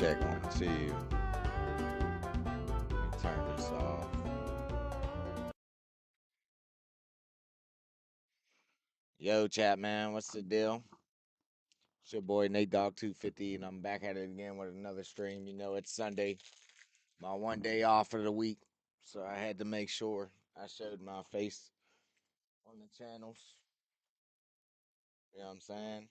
check 1, 2. Let me turn this off. Yo, chat man, what's the deal? It's your boy Nate Dog 250, and I'm back at it again with another stream. You know, it's Sunday, my one day off of the week, so I had to make sure I showed my face on the channels. You know what I'm saying?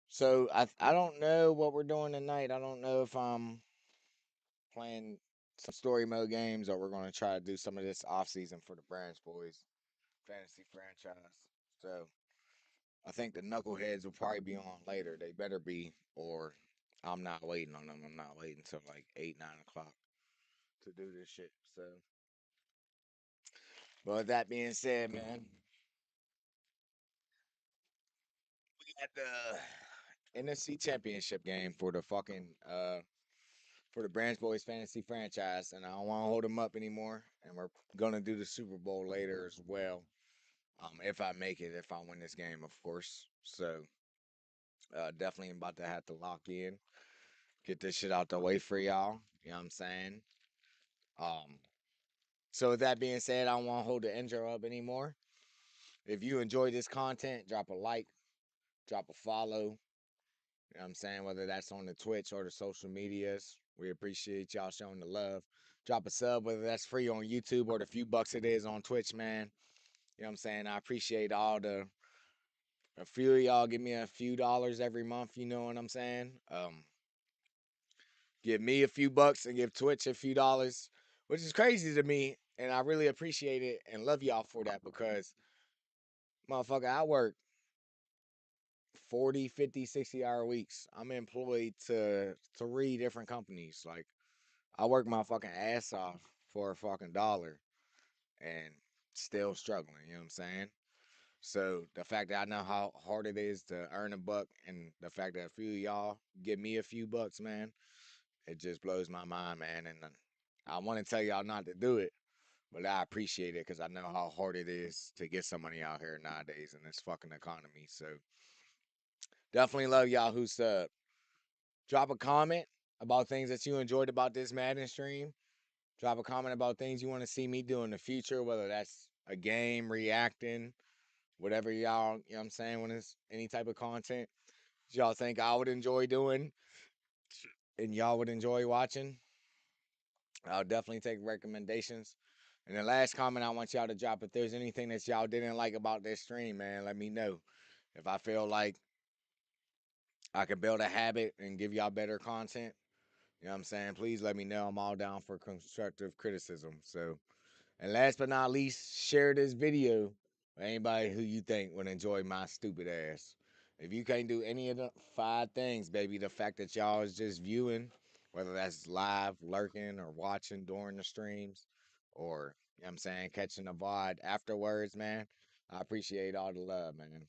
So I don't know what we're doing tonight. I don't know if I'm playing some story mode games or we're gonna try to do some of this off season for the BranchBoyz fantasy franchise. So I think the knuckleheads will probably be on later. They better be, or I'm not waiting on them. I'm not waiting until like 8, 9 o'clock to do this shit. So, but with that being said, man, we got the NFC Championship game for the fucking for the BranchBoyz fantasy franchise, and I don't want to hold them up anymore. And we're gonna do the Super Bowl later as well. If I make it, if I win this game, of course. So, definitely about to have to lock in, get this shit out the way for y'all. You know what I'm saying? Um, so with that being said, I don't want to hold the intro up anymore. If you enjoy this content, drop a like, drop a follow. You know what I'm saying? Whether that's on the Twitch or the social medias. We appreciate y'all showing the love. Drop a sub, whether that's free on YouTube or the few bucks it is on Twitch, man. You know what I'm saying? I appreciate all a few of y'all give me a few dollars every month, you know what I'm saying? Give me a few bucks and give Twitch a few dollars, which is crazy to me. And I really appreciate it and love y'all for that because, motherfucker, I work 40, 50, 60 hour weeks. I'm employed to 3 different companies. Like, I work my fucking ass off for a fucking dollar and still struggling. You know what I'm saying? So the fact that I know how hard it is to earn a buck and the fact that a few of y'all give me a few bucks, man, it just blows my mind, man. And I want to tell y'all not to do it, but I appreciate it because I know how hard it is to get some money out here nowadays in this fucking economy. So definitely love y'all who sub. Drop a comment about things that you enjoyed about this Madden stream. Drop a comment about things you want to see me do in the future, whether that's a game, reacting, whatever y'all, you know what I'm saying, when it's any type of content y'all think I would enjoy doing and y'all would enjoy watching. I'll definitely take recommendations. And the last comment I want y'all to drop, if there's anything that y'all didn't like about this stream, man, let me know. If I feel like I could build a habit and give y'all better content, you know what I'm saying? Please let me know. I'm all down for constructive criticism. So, and last but not least, share this video with anybody who you think would enjoy my stupid ass. If you can't do any of the 5 things, baby, the fact that y'all is just viewing, whether that's live, lurking, or watching during the streams, or, you know what I'm saying, catching the VOD afterwards, man, I appreciate all the love, man.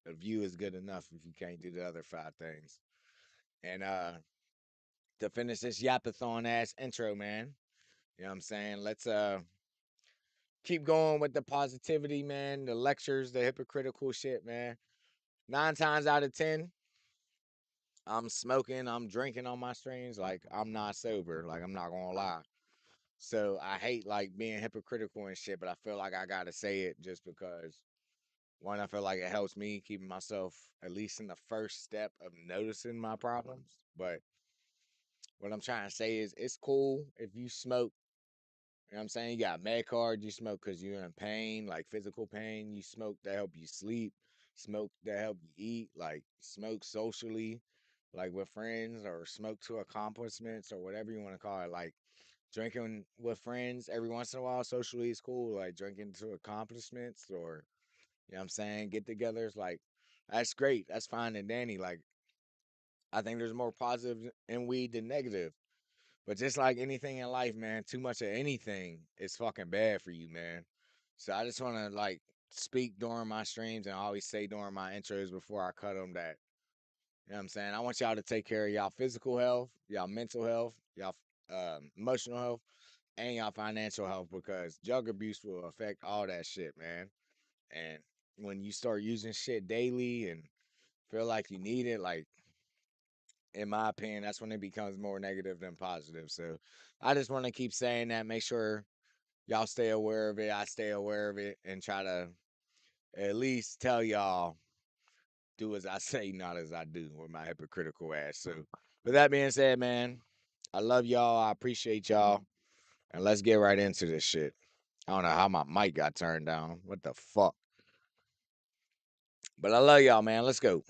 A view is good enough if you can't do the other 5 things. And to finish this yapathon ass intro, man, you know what I'm saying? Let's keep going with the positivity, man. The lectures, the hypocritical shit, man. 9 times out of 10, I'm smoking, I'm drinking on my streams. Like, I'm not sober. Like, I'm not gonna lie. So I hate like being hypocritical and shit, but I feel like I gotta say it just because one, I feel like it helps me keeping myself at least in the first step of noticing my problems. But what I'm trying to say is it's cool if you smoke. You know what I'm saying? You got med card, you smoke because you're in pain, like physical pain. You smoke to help you sleep, smoke to help you eat, like smoke socially, like with friends, or smoke to accomplishments, or whatever you want to call it. Like drinking with friends every once in a while socially is cool. Like drinking to accomplishments, or, you know what I'm saying, get togethers, like that's great. That's fine and dandy. Like, I think there's more positive in weed than negative. But just like anything in life, man, too much of anything is fucking bad for you, man. So I just want to like speak during my streams and I always say during my intros before I cut them that, you know what I'm saying? I want y'all to take care of y'all physical health, y'all mental health, y'all emotional health, and y'all financial health because drug abuse will affect all that shit, man. And when you start using shit daily and feel like you need it, like in my opinion, that's when it becomes more negative than positive. So I just want to keep saying that. Make sure y'all stay aware of it. I stay aware of it and try to at least tell y'all do as I say, not as I do with my hypocritical ass. So with that being said, man, I love y'all. I appreciate y'all. And let's get right into this shit. I don't know how my mic got turned down. What the fuck? But I love y'all, man. Let's go.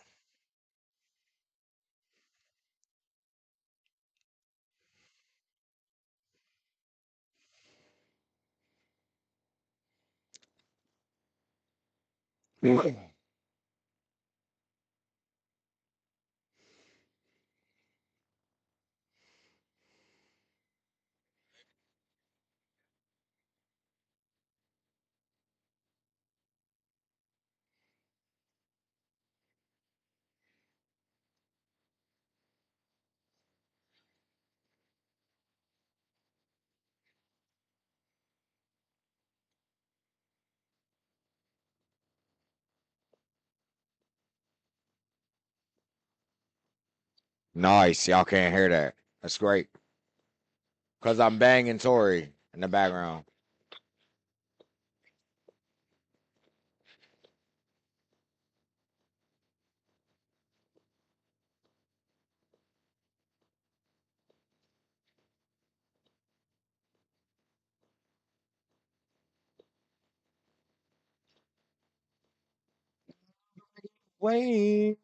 Nice. Y'all can't hear that. That's great. Because I'm banging Tori in the background. Wait.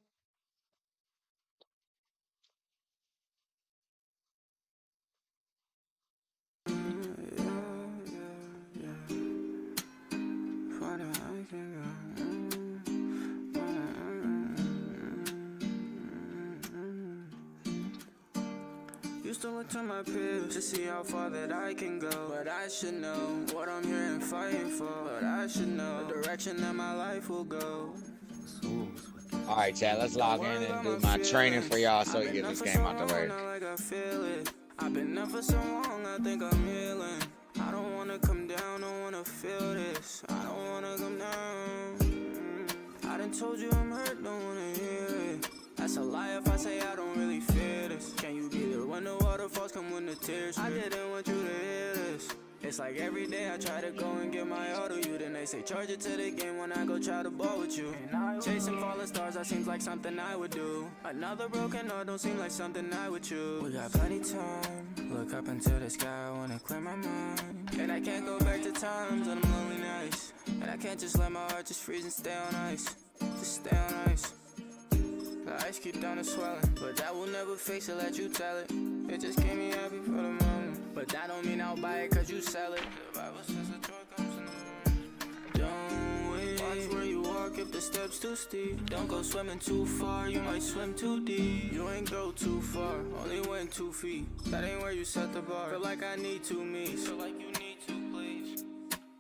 Used to look to my peers to see how far that I can go. But I should know what I'm here and fighting for. But I should know the direction that my life will go. All right, Chad, let's log in and do my training for y'all so we get this game out the way. I've been up for so long, I think I'm healing. I don't wanna come down, don't wanna feel this. I don't wanna come down. I done told you I'm hurt, don't wanna hear it. That's a lie if I say I don't really feel this. Can you be there when the waterfalls come when the tears? I didn't want you to hear this. It's like every day I try to go and get my all to you. Then they say charge it to the game when I go try to ball with you. Chasing falling stars, that seems like something I would do. Another broken heart don't seem like something I would choose. We got plenty time, look up into the sky, I wanna clear my mind. And I can't go back to times when I'm lonely nights. And I can't just let my heart just freeze and stay on ice. Just stay on ice. The ice keep down and swelling, but that will never fix it, let you tell it. It just keep me happy for the moment, but that don't mean I'll buy it cause you sell it. The Bible says the joy comes in the morning. Don't wait, watch where you walk if the steps too steep. Don't go swimming too far, you might swim too deep. You ain't go too far, only went 2 feet. That ain't where you set the bar, feel like I need to meet. Feel like you need to please.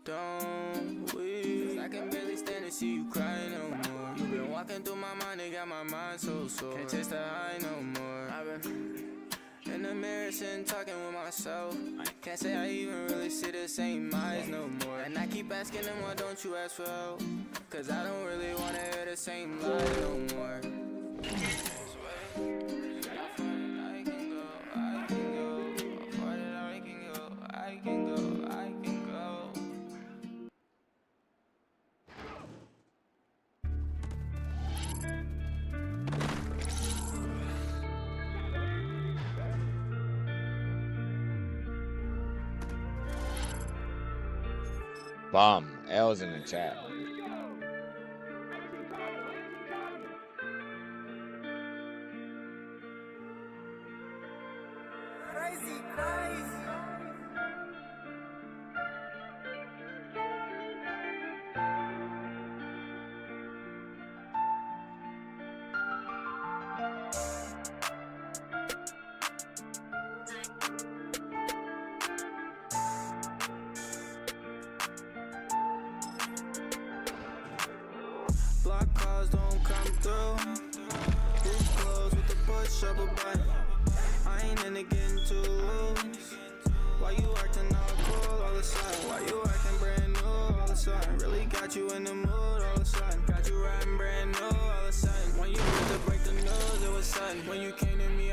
Don't weep, I can barely stand to see you cry no more. You been walking through my mind, it got my mind so sore. Can't taste the high no more. I've been in the mirror sitting talking with myself. Can't say I even really see the same eyes no more. And I keep asking them why don't you ask for help? Cause I don't really wanna hear the same lies no more. Bomb. L's in the chat. Crazy, crazy. Block calls don't come through. Who's close with the push up a button? I ain't into getting too loose. Why you acting all cool all of a sudden? Why you acting brand new all of a sudden? Really got you in the mood all of a sudden. Got you riding brand new all of a sudden. When you went to break the news, it was sudden. When you came to me,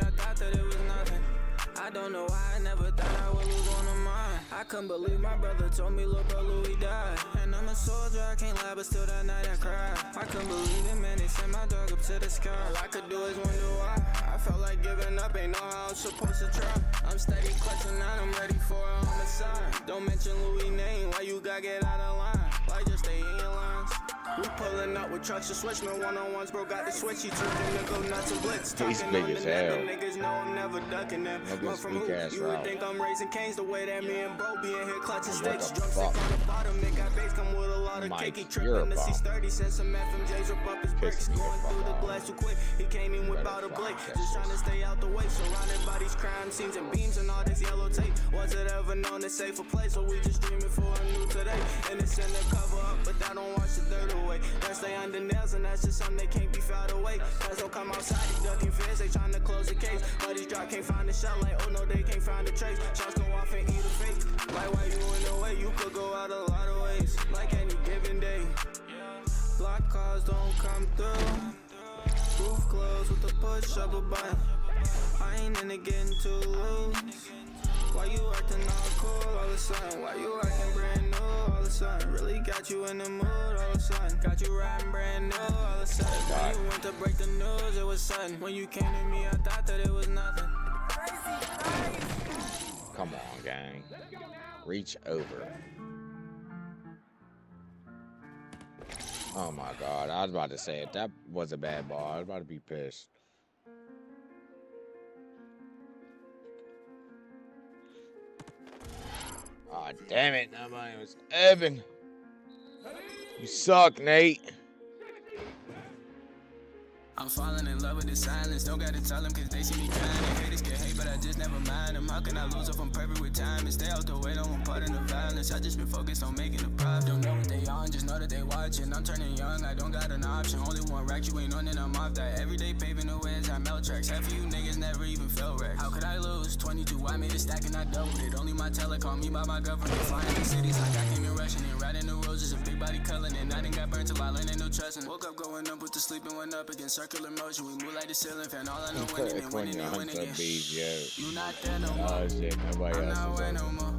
don't know why I never thought I would lose one of mine. I couldn't believe my brother told me, look, bro, Louis died. And I'm a soldier, I can't lie, but still that night I cried. I couldn't believe it, man, they sent my dog up to the sky. All I could do is wonder why. I felt like giving up, ain't know how I was supposed to try. I'm steady clutching out, I'm ready for a homicide. Don't mention Louis' name, why you gotta get out of line? Why just stay in your lines? We pulling up with trucks and switchmen, one-on-ones, bro, got the switch. He took him to go nuts and blitz. He's big as hell. Niggas know I'm never ducking them. Run from who? You would think I'm raising canes the way that me and bro be in here clutching sticks. Drums on the bottom, they got bass, come with a lot of cake. He tripping the C30, sent some FMJs, rip up his bricks. Going through the glass too quick, he can't even whip out a blade. Just trying to stay out the way, surrounded by these crime scenes and beams and all this yellow tape. Was it ever known to safe a place, or we just dreaming for a new today? And it's in the cover up, but that don't wash the dirt away. That stay under nails, and that's just something that can't be filed away. Cause don't come outside, he ducking fears, they trying to close the case. But his drop can't find the shell, like, oh no, they can't find the trace. Shots go off and eat a face. Like, why you in the way? You could go out a lot of ways, like any given day. Block cars don't come through. Roof closed with the push up a button. I ain't in it getting too loose. Why you acting all cool all of a sudden? Why you acting brand new all of a sudden? Really got you in the mood all of a sudden. Got you riding brand new all of a sudden. When you went to break the news, it was sudden. When you came to me, I thought that it was nothing. Come on, gang. Reach over. Oh my God. I was about to say, if that was a bad ball, I was about to be pissed. Aw, oh, damn it. Nobody was Evan. You suck, Nate. I'm falling in love with the silence. Don't gotta tell them cause they see me crying. They haters get hate, but I just never mind them. How can I lose if I'm perfect with time and stay out the way? Don't want part of the violence. I just been focused on making a profit. Don't know what they on, just know that they watching. I'm turning young, I don't got an option. Only one rack, you ain't on it, I'm off that. Every day paving the way as I melt tracks. Half of you niggas never even felt racks. How could I lose? 22, I made a stack and I doubled it. Only my teller called me by my government. Flying in cities like I came in rushing and riding the roads. Just a big body culling and I didn't got burnt till I learned ain't no trusting. Woke up going up with the sleeping, went up against circular motion. We move like the ceiling fan. All I know winning again. You not there no more. Oh shit, nobody I'm else not is aware no more.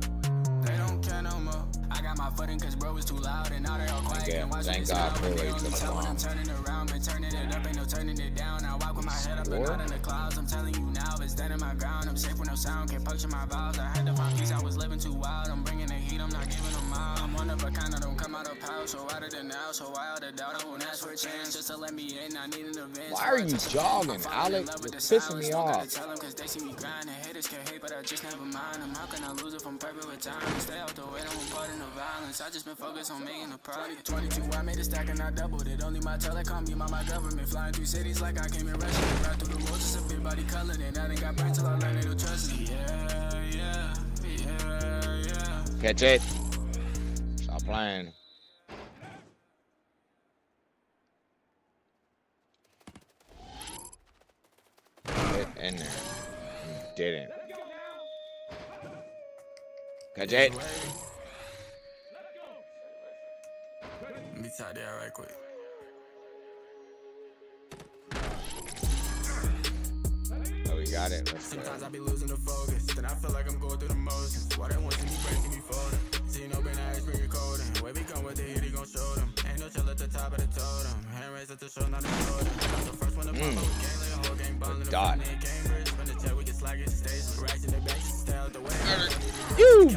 They don't care no more. I got my footing cause bro was too loud and now they all quiet. Yeah, thank God for it. When I'm turning around, been turning it up, ain't no turning it down. I walk with my head up and not in the clouds. I'm telling you now, it's dead in my ground. I'm safe with no sound, can't puncture my valves. I had to find peace, I was living too wild. I'm bringing the heat, I'm not giving them out. I'm one of a kind, I don't come out of power. So out of the now, so why out of doubt? I won't ask for a chance just to let me in. I need an event. Why are you jogging, Alex? You're pissing me off. Tell them cause they see me grinding. Haters can hate, but I just never mind them. How can I lose if I'm perfect with time? Stay out the way, don't want part in the violence. I just been focused on making a profit. 22, I made a stack and I doubled it. Only my teller called me by my government. Flying through cities like I came in rushing. Right through the roads, just a big body colored. And I done got burnt till I learned they don't trust it. Yeah. Catch it. Stop playing. Get in there. You didn't. Catch it. Let me tie that right quick. Oh, we got it. Let's Sometimes I be losing the focus, then I feel like I'm going through the motions. Why they want to be breaking me folding? See no been ice, bring it cold. Where we come with the heat, he gon' show them. Ain't no chill at the top of the totem. Hand raised at the show, not the shoulder. The first one to pop up, gang lay a whole gang ballin'. Dot. Cambridge, spin the check, we get slack, it's stage. Racks in the back, stay out the way. You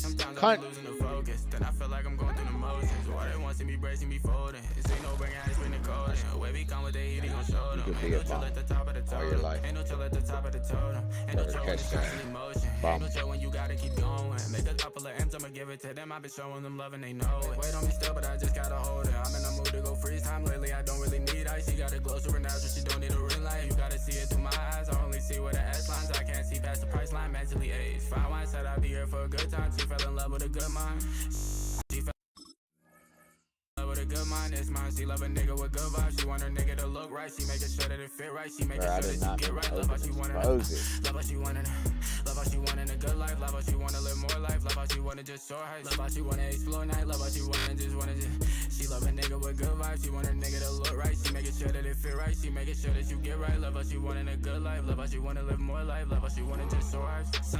Sometimes I be losing the focus, then I feel like I'm going through the motions. Why they want to me bracing me folding? Ain't no bring ice, bring it cold. Where we come with the heat, he gon' show them. Ain't no chill at the top of the totem. Ain't no chill at the top of the totem. Ain't no chill when it's constant emotion. Ain't no chill when you gotta keep going. Make a couple of M's, I'ma give it to them. I've been showing them love and they know it. Wait on me still, but I just gotta hold it. I'm in the mood to go freeze time lately. I don't really need ice. She got a glow super natural. She don't need a ring light. You gotta see it through my eyes. I only see where the S lines. I can't see past the price line. Mentally aged. Fine wine said I'd be here for a good time. She fell in love with a good mind. She fell in love with a good mind. It's mine. She love a nigga with good vibes. She want her nigga to look right. She making sure that it fit right. She making sure that you get right. Love how she wanted. Love how she wanted. Love how she wanted a good life. Love how she wanna live more life. Love how she wanna just soar heights. Love how she wanna explore night. Love how she wanna just. She love a nigga with good vibes. She want her nigga to look right. She making sure that it fit right. She making sure that you get right. Love how she wanted a good life. Love how she wanna live more life. Love how she wanna just soar heights.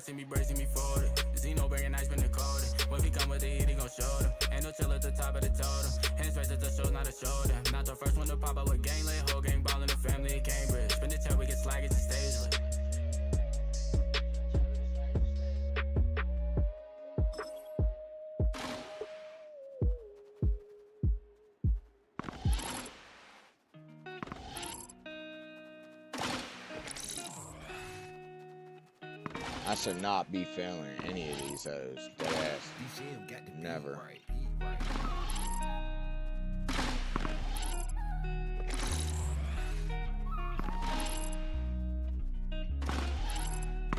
see me bracing me forward. Zeno bringing ice when the cold. When we come with the heat, he gon' show them. Ain't no chill at the top of the totem. Hands raised at the show, not a shoulder. Not the first one to pop out with gang, lay whole gang ball in the family in Cambridge. Spin the tail, we get slag, it's a stage lit. I should not be feeling any of these hoes. Dead ass. Never.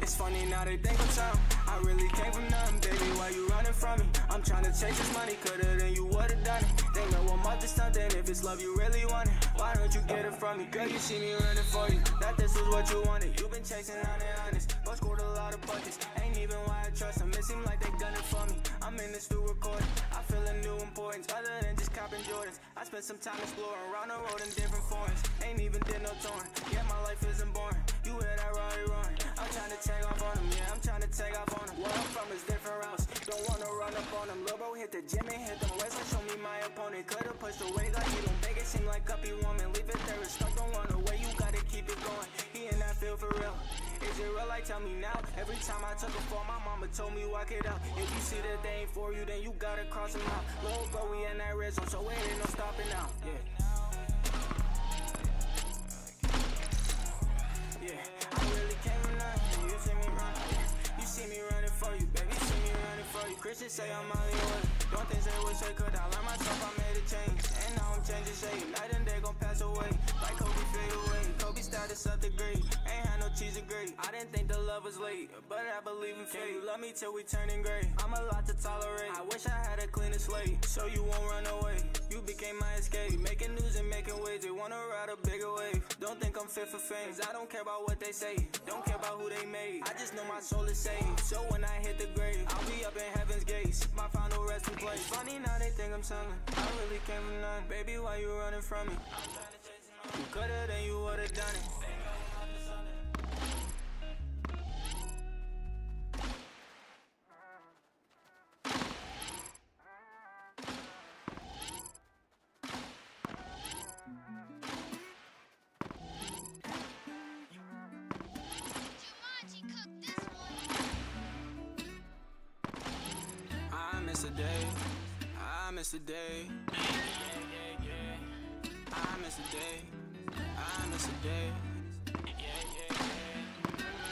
It's funny now they think I'm something. I really came from nothing, baby. Why you running from me? I'm trying to chase this money, coulda then you would've done it. They know I'm up to something. If it's love you really want it, why don't you get it from me? Girl, you see me running for you. That this is what you wanted. You been chasing on it honest, but scored a lot of buckets. Ain't even why I trust them. It seem like they gunning for me. I'm in this new recording. I feel a new importance, other than just copping Jordans. I spent some time exploring around the road in different foreigns. Ain't even did no touring. Yeah, my life isn't boring. You hear that Rari roaring? I'm trying to take off on them. Yeah, I'm trying to take off on them. Where I'm from is different routes. Don't wanna run up on them. Lil' bro hit the gym and hit them weights and show me my opponent. Could've pushed away like he don't make it seem like uppy woman. Leave it there, it's stuck, don't run away. You gotta keep it going. He in that field for real. Is it real? Like tell me now. Every time I took a fall, my mama told me walk it out. If you see that they ain't for you, then you gotta cross them out. Lil' bro, we in that red zone, so it ain't no stopping now. Yeah. Yeah, I really came from nothing. You see me running. You see me running for you, baby. You see me running for you. Christians say I'm Hollywood. Don't think they wish they could. I learned myself, I made a change. And now I'm changing shape. Night and day gon' pass away. Like Kobe fade away. Kobe status up the grade. Ain't had no cheese or grade. I didn't think the love was late, but I believe in fate. You love me till we turning gray. I'm a lot to tolerate. I wish I had a cleaner slate, so you won't run away. You became my escape. Making news and making waves. They wanna ride a bigger wave. Don't think I'm fit for fame. I don't care about what they say. Don't care about who they made. I just know my soul is saved. So when I hit the grave, I'll be up in heaven's gates. My final resting place. Funny now they think I'm selling. I really came from none. Baby, why you running from me? You coulda, then you would've done it. I miss a day. I miss a day. I miss a day. I miss a day.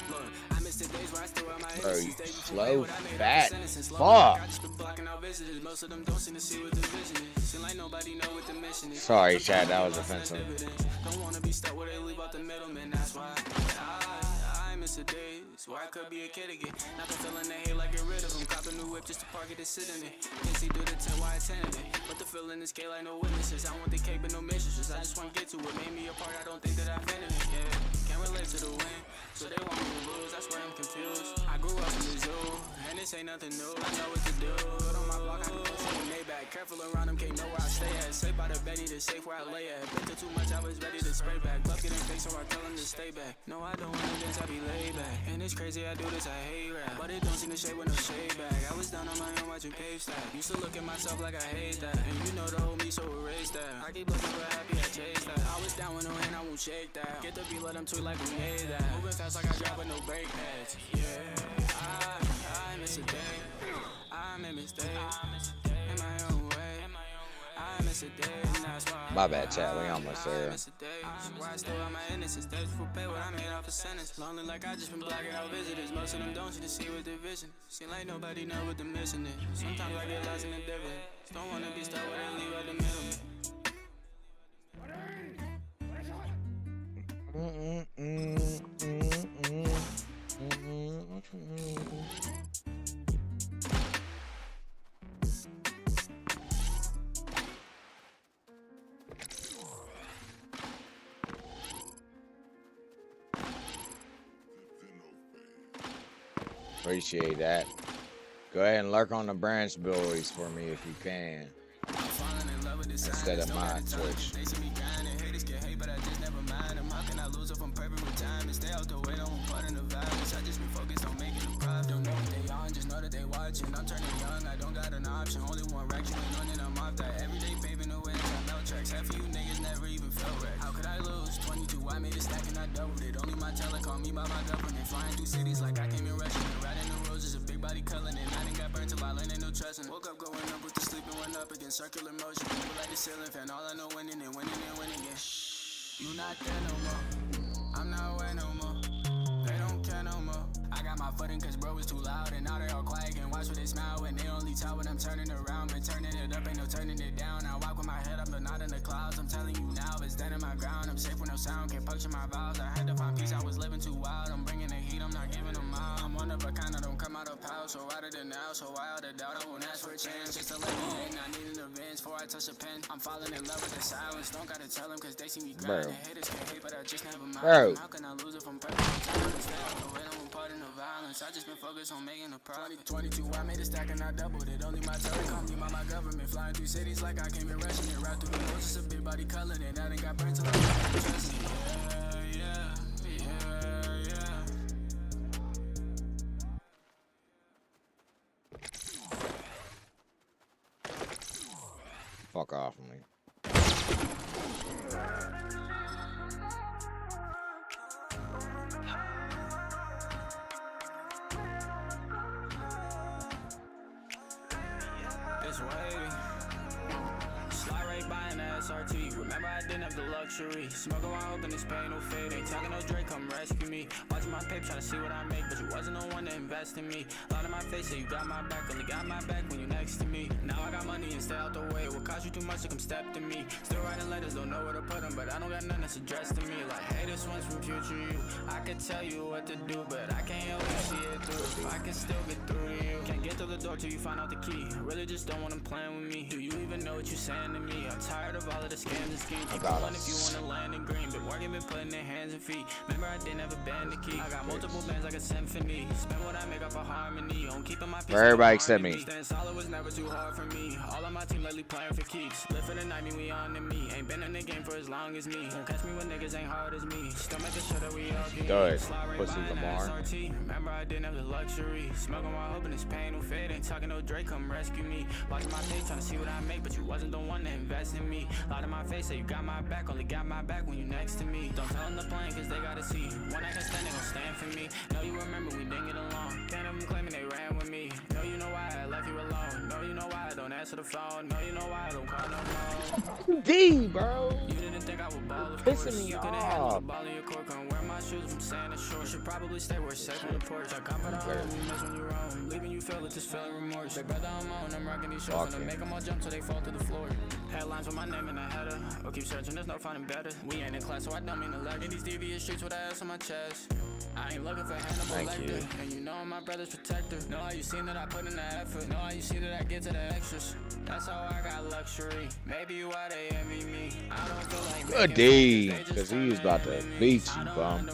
Look, I miss the days where I still wear my innocence. Slow, fat, fuck. Most of them don't seem to see what the vision is. Seem like nobody know what the mission is. Sorry, Chad, that was offensive. Don't wanna be stuck where they leave out the middleman. That's why I miss the days where I could be a kid again. Not the feeling they hate, like get rid of them. Cop a new whip just to park it and sit in it. Can't see through the 10 why I attended it. But the feeling is gay like no witnesses. I want the cake but no mistresses. I just wanna get to what made me apart. I don't think that I've been in it. Yeah, can't relate to the win, so they want me to lose. That's where I'm confused. I grew up in the zoo, and this ain't nothing new. I know what to do. But on my block, I can go to the Maybach. Careful around them, can't know where I stay at. Safe by the Betty, the safe where I lay at. Been through too much, I was ready to spray back. Love getting fake, so I tell them to stay back. No, I don't want this, I be laid back. And it's crazy, I do this, I hate rap. But it don't seem to shade with no shade back. I was down on my own watching page stack. Used to look at myself like I hate that. And you know the whole me, so erase that. I keep looking for happy, I chase that. I was down with no hand, I won't shake that. Get the beat, let them tweet like we made that. Moving fast like I drive with no brake pads. Yeah, I miss a day. I made mistakes in my own way. I miss a day, and that's why. My bad, Chad. We almost there. I miss a day. Why I still have my innocence. Days before pay what I made off a sentence. Lonely like I just been blocking out visitors. Most of them don't see to see what their vision. Seem like nobody know what the mission is. Sometimes I get lost in the dividend. Don't wanna be stuck where they leave out the middleman. Appreciate that. Go ahead and lurk on the BranchBoyz for me if you can. Instead of my Twitch. I'm perfect with time and stay out the way, don't part in the violence. I just been focused on making a profit. Don't know what they on, just know that they watching. I'm turning young, I don't got an option. Only one rack, you ain't on it, I'm off that. Every day paving the way, I melt tracks. Half of you niggas never even felt right. How could I lose? 22, I made a stack and I doubled it. Only my talent called me by my government. Flying through cities like I came in rushing. Riding the roads is a big body culling it. I didn't got burned till I landed no trusting. Woke up going up with the sleeping, went up against circular motion. People like the ceiling fan, all I know winning and winning and winning again. You not there no more. I'm not away no more. They don't care no more. I got my footing cause bro was too loud. And now they all quiet and watch what they smile. And they only tell when I'm turning around. Been turning it up, ain't no turning it down. I walk with my head up but not in the clouds. I'm telling you now, it's dead in my ground. I'm safe with no sound, can't puncture my valves. I had to find peace, I was living too wild. I'm bringing the heat, I'm not giving them out. I'm one of a kind, I don't come out of power. So out of the now, so wild the doubt. I won't ask for a chance just to let me in. I need an advance before I touch a pen. I'm falling in love with the silence. Don't gotta tell them cause they see me grinding. Haters can't hate but I just never mind. How can I lose if I'm perfect? I just been focused on making a profit. 2022, I made a stack and I doubled it. Only my talent call me by my government. Flying through cities like I came in rushing it. Right through the roads, just a big body colored it. I done got burnt till I got trusting. Yeah. Fuck off of me. It's wavy. Slide right by an SRT. Remember I didn't have the luxury. Smoking while hoping this pain will fade. Ain't talking no Drake, come rescue me. Watching my paper, trying to see what I make. But you wasn't the one to invest in me. Lot in my face, say you got my back. Only got my back when you next to me. Now I got money and stay out the way. What cost you too much to come step to me? Still writing letters, don't know where to put them. But I don't got nothing that's addressed to me. Like, hey, this one's from future you. I could tell you what to do, but I can't help you see it through. If I can still get through to you. Can't get through the door till you find out the key. Really just don't want them playing with me. Do you even know what you're saying to me? I'm tired of all of the scams and schemes. Keep going if you wanna land in green. Been working, been putting their hands and feet. Remember I didn't have a band to keep. I got multiple bands like a symphony. Spend what I make up a harmony. On keeping my peace. Everybody except me. Staying solid was never too hard for me. All of my team lately playing for keeps. Live for the night, we on to me. Ain't been in the game for as long as me. Won't catch me when niggas ain't hard as me. Still making sure that we all get good. Pussy Lamar. Remember I didn't have the luxury. Smoking while hoping this pain will fade. Ain't talking no Drake, come rescue me. Watching my page, trying to see what I make. But you wasn't the one to invest in me. Lot in my face, say you got my back. Only got my back when you next to me. Don't tell them the plan, cause they gotta see. When I can stand, they gon' stand for me. Know you remember we didn't get along. Can't have them claiming they ran with me. Know you know why I left you alone. Know you know why I don't answer the phone. Know you know why I don't call no more. D, bro. You didn't think I would ball, of Pissing course. me You couldn't off. handle the ball in your court. Can't wear my shoes from sand to shore. Should probably stay where it's safe on the porch. I come for the home, you miss when you're wrong. Leaving you feel it, just feeling remorse. They brother I'm on, I'm rocking these shorts. And I make them all jump till they fall to the floor. Headlines with my name in the header. Or keep searching, there's no finding better. We ain't in class, so I don't mean to lag. In these devious streets with ass on my chest. I ain't looking for Hannibal Lecter. And you know I'm my brother's protector. Know how you seen that I put in the effort. Know how you see that I get to the extras. That's how I got luxury. Maybe why they envy me. I don't feel like good D, cause he was about to beat you, bum.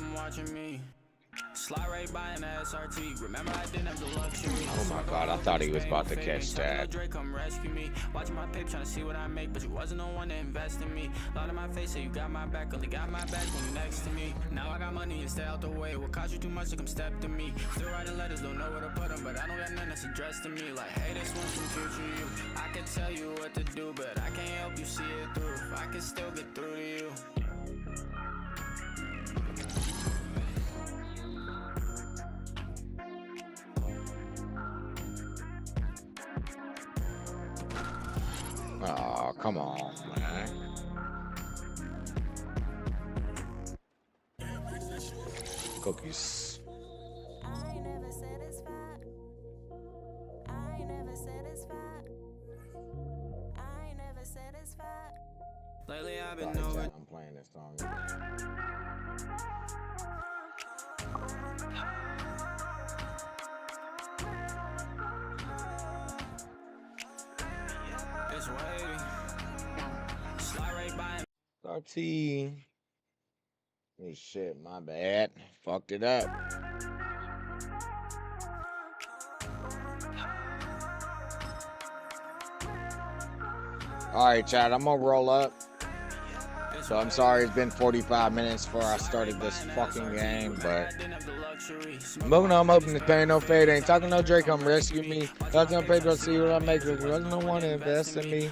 Slide right by an SRT. Remember I didn't have the luxury. Oh my god, I thought he was about to catch that. Drake, come rescue me. Watching my paper, trying to see what I make, but you wasn't the one to invest in me. Lot in my face, say you got my back, only got my back when you next to me. Now I got money and stay out the way. What cost you too much to come step to me? Still writing letters, don't know where to put them, but I don't got nothing that's addressed to me. Like, hey, this one's from future you. I can tell you what to do, but I can't help you see it through. If I can still get through to you. Oh, come on, man. Cookies. I ain't never satisfied. I ain't never satisfied. I ain't never satisfied. Lately I've been Sorry, over. chat, I'm playing this song. It's wavy. Slide right by. RT. Oh shit, my bad. Fucked it up. Alright, Chad, I'm gonna roll up. So I'm sorry it's been 45 minutes before I started this fucking game, but moving on, I'm open to paying no fade. Ain't talking no Drake, come rescue me. Talking no paper, see what I make. There wasn't no one to invest in me.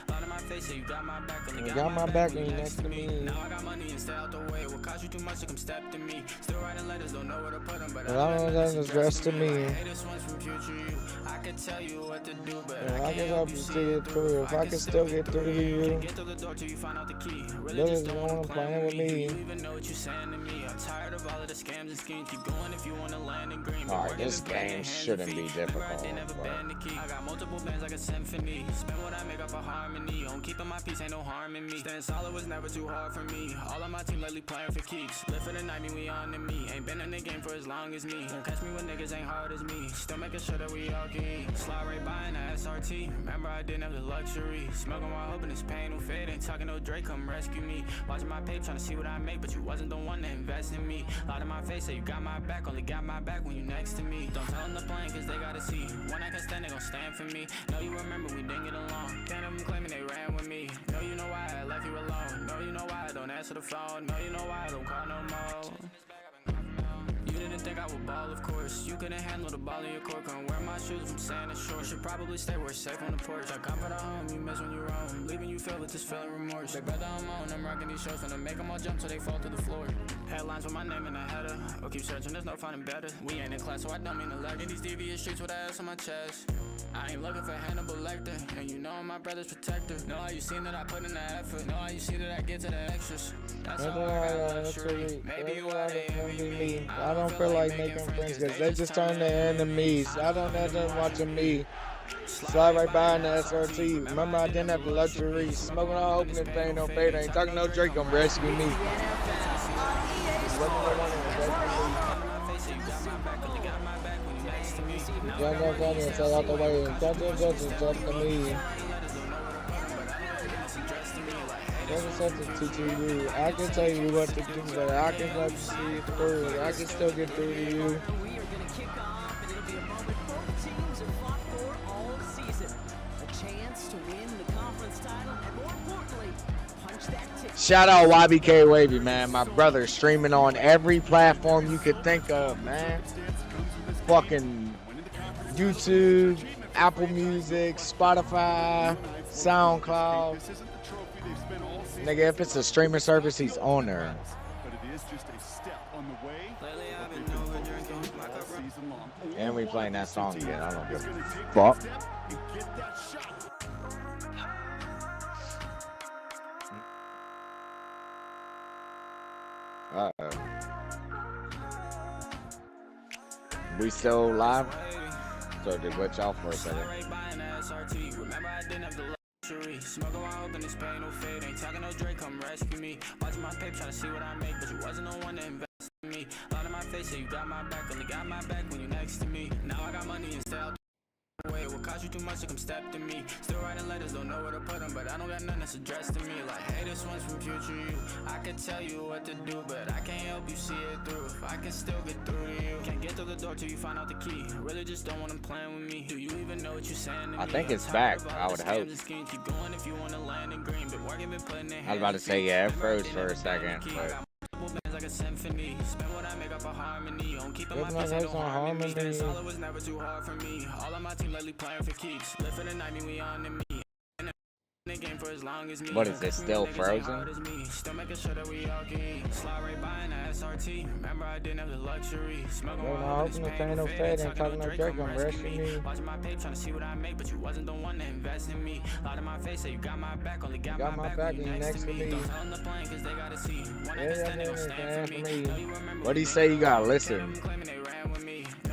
You got my back and you next to me. Now I got money and stay out the way. What cost you too much to come step to me? Still writing letters, don't know where to put them, but I don't know that's rest to me. Hey, this one's from future you. I could tell you what to do, but I can help you see it through. If I can still get through to you. get to the door till you find out the key. Really just don't want to play with me. You even know what you're saying to me. I'm tired of all of the scams and schemes. Keep going if you want to land in green. Alright, this game shouldn't be difficult. I got multiple bands like a symphony. Spend what I make up a harmony. On keeping my peace, ain't no harm in me. Staying solid was never too hard for me. All of my team lately playing for keeps. Live for the night, me, we on to me. Ain't been in the game for as long as me. Won't catch me when niggas ain't hard as me. Still making sure that we all can eat. Slide right by in the SRT. Remember I didn't have the luxury. Smoking while hoping this pain will fade. Ain't talking no Drake, come rescue me. Watching my pay, trying to see what I make, but you wasn't the one to invest in me. Lot of my face, say you got my back, only got my back when you next to me. Don't tell them the plan, cause they gotta see. When I can stand, they gon' stand for me. Know you remember we didn't get along. Can't have them claiming they ran with me. Know you know why I left you alone. Know you know why I don't answer the phone. Know you know why I don't call no more. You didn't think I would ball, of course. You couldn't handle the ball in your court. Couldn't wear my shoes from Santa Shore. Should probably stay where it's safe on the porch. I come for the home, you miss when you're home. Leaving you filled with this feeling remorse. They brother I'm on, I'm rocking these shows. Finna make them all jump till they fall to the floor. Headlines with my name in the header. Or keep searching, there's no finding better. We ain't in class, so I don't mean to lag. In these devious streets with ass on my chest. I ain't looking for Hannibal Lecter. And you know I'm my brother's protector. Know how you seen that I put in the effort. Know how you see that I get to the extras. That's all I got luxury. Maybe you ought to envy me. I don't feel like making friends cause they just turn to enemies. I don't have them watching me. Slide right by in the SRT. Remember I didn't have the luxury. Smoking all open and paying no fade. Ain't talking no Drake, come rescue me. Stay out the way. Just up to me. To you. I can tell you what to do, but I can help you see it through. I can still get through to you. Shout out YBK Wavy, man. My brother streaming on every platform you could think of, man. Fucking YouTube, Apple Music, Spotify, SoundCloud. Nigga, if it's a streaming service, he's on there. And we playing that song again. I don't give a fuck. Uh-oh. We still live? So did glitch off for a second. Smuggle while hoping this pain will fade. Ain't talking no Drake, come rescue me. Watching my paper, trying to see what I make, but you wasn't the one to invest in me. Lot of my face, say you got my back, only got my back when you next to me. Now I got money and stay out the way. What cost you too much to come step to me? Still writing letters, don't know where to put them, but I don't got nothing that's addressed to me. Like, hey, this one's from future you. I could tell you what to do, but I can't help you see it through. If I can still get through to you. Can't get to the door till you find out the key. Really just don't want them playing with me. Do you even know what you're saying to me? I think it's back, I would hope. Keep going if you want to land in green. Been working, been putting in. I was about to say, yeah, it froze for a second, but... Like a symphony. Spend what I make up a harmony. On keeping my my peace, voice ain't no on harm in me. harmony. Staying solid was never too hard for me. All of my team lately playing for keeps. Live for the night, me, we on to me. The game for as long as me. What is this, still frozen? Still making sure that we all can eat. Slide right by in the SRT. Remember I didn't have the luxury. Smoking while hoping this pain no fade. Ain't talking no Drake, come rescue me. Watching my pay, trying to see what I make, but you wasn't the one to invest in me. Lot of my face, say you got my back, only got my back when you next to me. Don't tell them the plan, cause they gotta see. When I can stand, they gon' stand for me. What do you say? You gotta listen.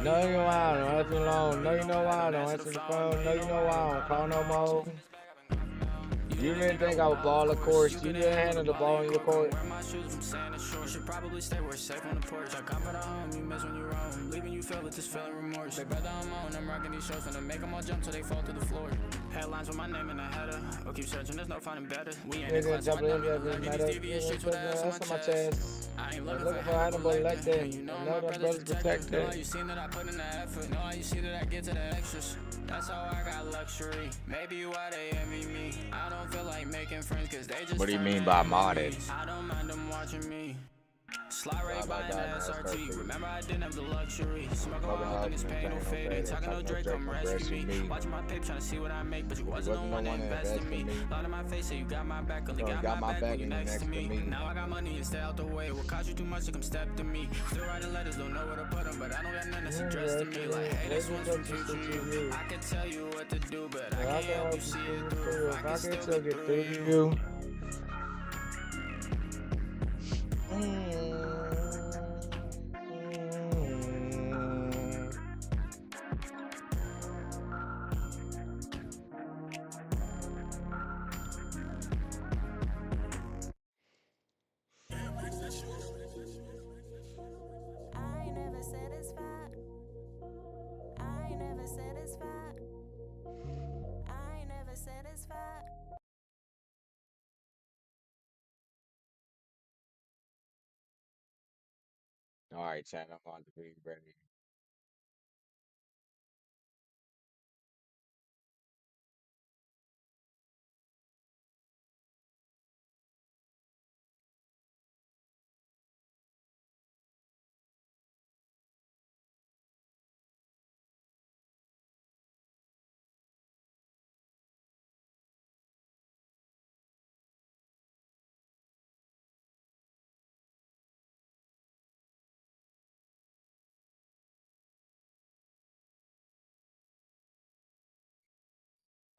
No, you know why I don't answer the phone. No, you know why I don't answer the phone. No, you know why I don't call no more. You didn't think I would ball the course. You didn't handle the ball in your court. Should probably stay where it's safe on the porch. I come for the home, you miss when you're home. Leaving you filled with this feeling remorse. They brother I'm on, I'm rocking these shows. Finna make them all jump till they fall to the floor. Headlines with my name in the header. Or keep searching, there's no finding better. We ain't in class, so I don't mean to these devious streets with ass on my chest. I ain't looking for Hannibal Lecter. You know my brother's protector. Know how you seen that I put in the effort. Know how you see that I get to the extras. That's how I got luxury. Maybe why they envy me. I don't feel like making friends cause they just. What do you mean by modded? I don't mind them watching me. Slide right by an SRT. Remember I didn't have the luxury. Smoke a hog and this pain no fading. Talking no Drake, come rescue me. Watching my paper, trying to see what I make, but you wasn't the one to invest in me. Lot of my face, say you got my back, only got my back when you next to me. Now I got money and stay out the way. What cost you too much to come step to me? Still writing letters, don't know where to put them, but I don't got nothing that's addressed to me. Like, hey, this one's from future. I can tell you what to do, but I can't help you see it through. I can still get through you. All right, chat. I'm on to be ready.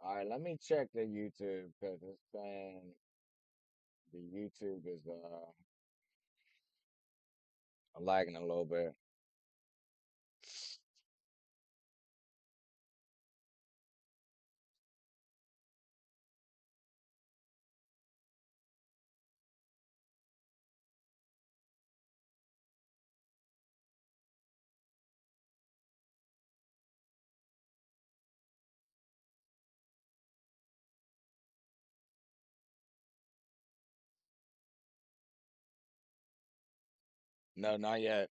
All right, let me check the YouTube because it's saying the YouTube is lagging a little bit. No, not yet.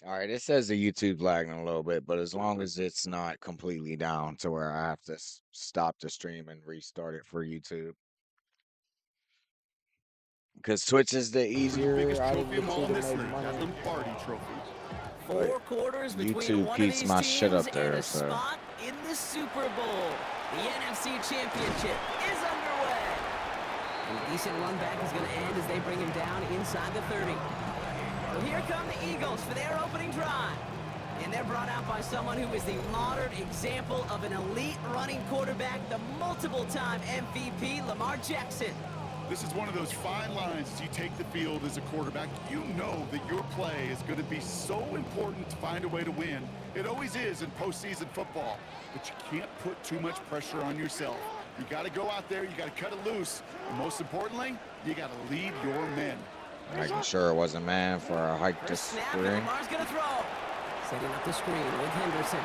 All right, it says the YouTube's lagging a little bit, but as long as it's not completely down to where I have to stop the stream and restart it for YouTube. Because Twitch is the easier out of the two to make money. Four quarters between YouTube one keeps of my these shit up teams there, and a so. spot in the Super Bowl. The NFC Championship is underway. And a decent run back is going to end as they bring him down inside the 30. So here come the Eagles for their opening drive. And they're brought out by someone who is the modern example of an elite running quarterback, the multiple-time MVP, Lamar Jackson. This is one of those fine lines as you take the field as a quarterback. You know that your play is going to be so important to find a way to win. It always is in postseason football, but you can't put too much pressure on yourself. You got to go out there, you got to cut it loose, and most importantly, you got to lead your men. Making sure it wasn't man for a hike to screen. Lamar's going to throw. Setting up the screen with Henderson.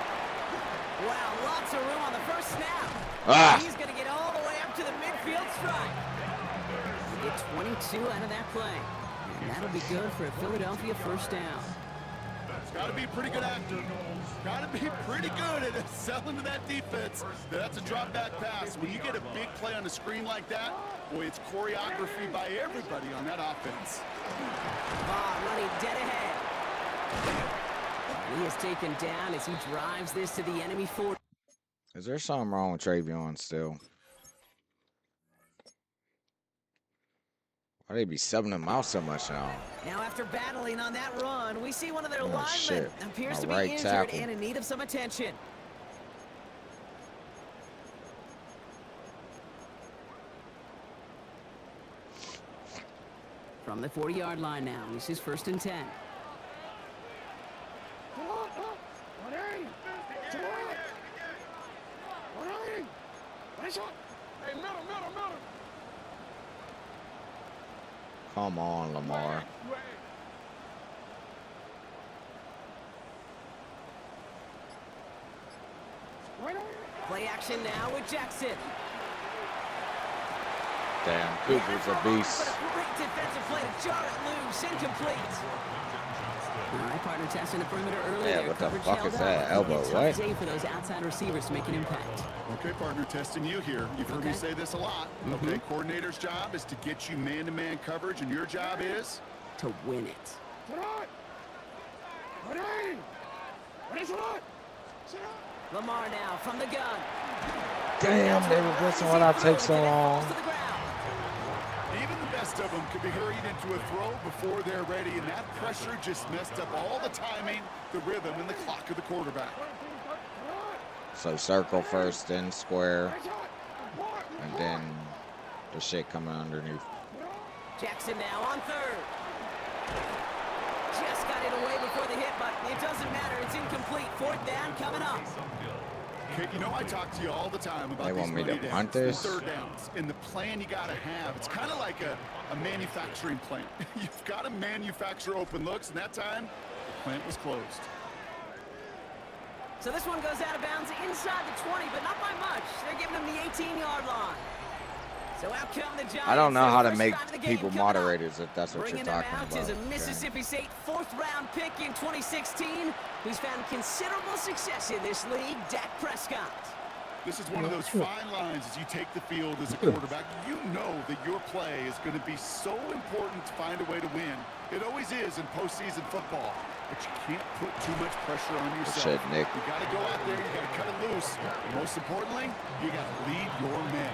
Wow, lots of room on the first snap. He's going to get all the way up to the midfield strike. Get 22 out of that play. And that'll be good for a Philadelphia first down. It's got to be a pretty good actor. Got to be pretty good at selling to that defense. That's a drop back pass. When you get a big play on the screen like that, boy, it's choreography by everybody on that offense. Running dead ahead. He is taken down as he drives this to the enemy 40. Is there something wrong with Travion still? Why they be subbing him out so much now? Now after battling on that run, we see one of their linemen shit. appears to My be right injured tackle. and in need of some attention. From the 40-yard line now, this is 1st and 10. Come on, Lamar. Play action now with Jackson. Damn, Cooper's a beast. But a great defensive play to jar it loose, incomplete. All right, partner testing the perimeter early Yeah, there. what the Coverage fuck held is up. that? It'll be a Elbow, tough what? day for those outside receivers to make an impact. Okay, partner, testing you here. You've heard me Okay. say this a lot. Okay, coordinator's job is to get you man-to-man coverage, and your job is? To win it. Lamar now from the gun. Damn, they were blitzing. Why'd I take so long? Even the best of them could be hurried into a throw before they're ready, and that pressure just messed up all the timing, the rhythm, and the clock of the quarterback. So circle first, then square, and then the shit coming underneath. Jackson now on third. Just got it away before the hit, but it doesn't matter. It's incomplete. Fourth down coming up. Okay, you know I talk to you all the time about They these want me to money punt downs and this? third downs, and the plan you got to have. It's kind of like a manufacturing plant. You've got to manufacture open looks, and that time, the plant was closed. So this one goes out of bounds inside the 20, but not by much. They're giving him the 18-yard line. So out come the Giants. I don't know how to First make drive of the game people coming up. moderators if that's what Bringing you're them talking out about. is a Mississippi State fourth-round pick in 2016, who's found considerable success in this league, Dak Prescott. This is one of those fine lines as you take the field as a quarterback. You know that your play is going to be so important to find a way to win. It always is in postseason football, but you can't put too much pressure on yourself. Shit, Nick. You got to go out there, you got to cut it loose. And most importantly, you got to lead your men.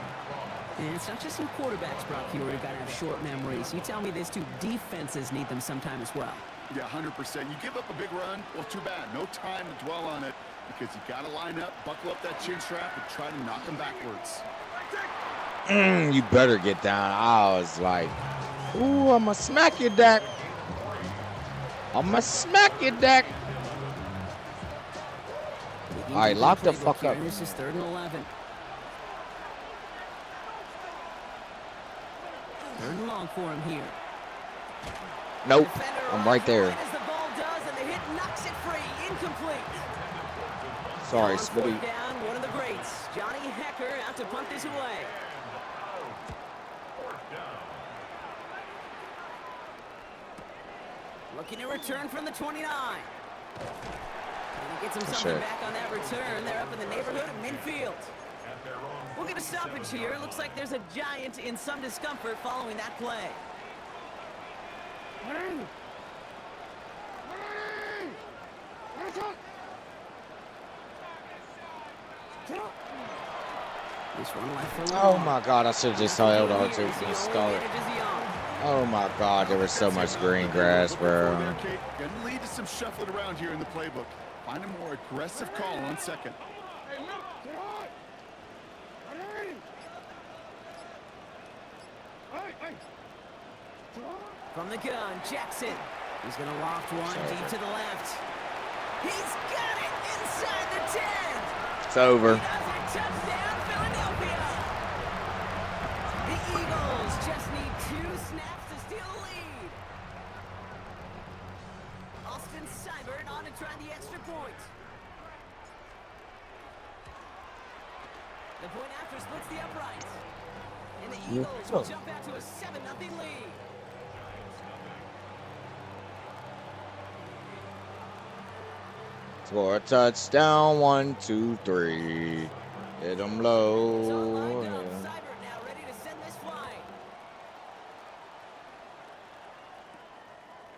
And it's not just some quarterbacks, Brock, here who've got to have short memories. You tell me these two defenses need them sometime as well. Yeah, 100%. You give up a big run, well, too bad. No time to dwell on it because you got to line up, buckle up that chin strap, and try to knock them backwards. You better get down. I was like, ooh, I'm going to smack you, Dak. I'm going to smack you, Dak. All right, lock the fuck up. This is 3rd and 11. 3rd and long for him here. Nope, I'm right there. As the ball does, and the hit knocks it free. Incomplete. Sorry, On Smitty. 4th down, one of the greats, Johnny Hecker, out to punt this away. Looking to return from the 29. And he gets him something Shit. back on that return. They're up in the neighborhood of midfield. We'll get a stoppage here. Looks like there's a Giant in some discomfort following that play. This one left for Oh long. my God, I should have just held on to it from the start. Oh my God, there was so much green grass, bro. Going to lead to some shuffling around here in the playbook. Find a more aggressive call on second. From the gun, Jackson. He's going to loft one deep to the left. He's got it inside the 10. It's over. He does it. Touchdown, Philadelphia. The Eagles just need 2 snaps to steal the lead. Austin Seibert on to try the extra point. The point after splits the upright. And the Eagles will jump out to a 7-0 lead. Score a touchdown, 1, 2, 3. Hit them It's all low. lined up. Seibert now ready to send this flying.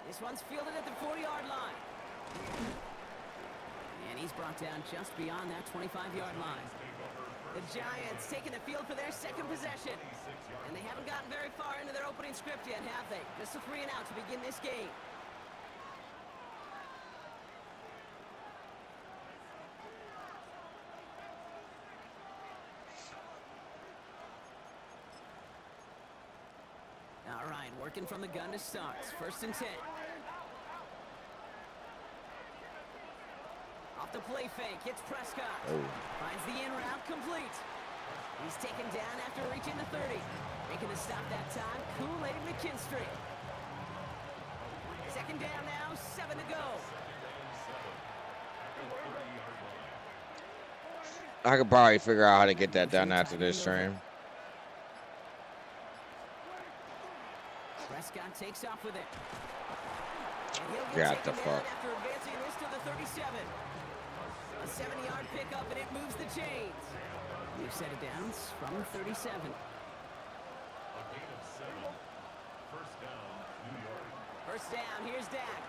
This one's fielded at the 40-yard line. And he's brought down just beyond that 25-yard line. The Giants taking the field for their second possession. And they haven't gotten very far into their opening script yet, have they? Just a 3 and out to begin this game. All right, working from the gun to start. 1st and 10. Off the play fake, hits Prescott. Finds the in route complete. He's taken down after reaching the 30. Making the stop that time, Kool-Aid McKinstry. 2nd down now, 7 to go. I could probably figure out how to get that done after this stream. Prescott takes off with it. And he'll get Got the taken down fuck. after advancing this to the 37. A 70-yard pickup, and it moves the chains. New set of downs from 37. A gain of 7. First down, New York. First down, here's Dak.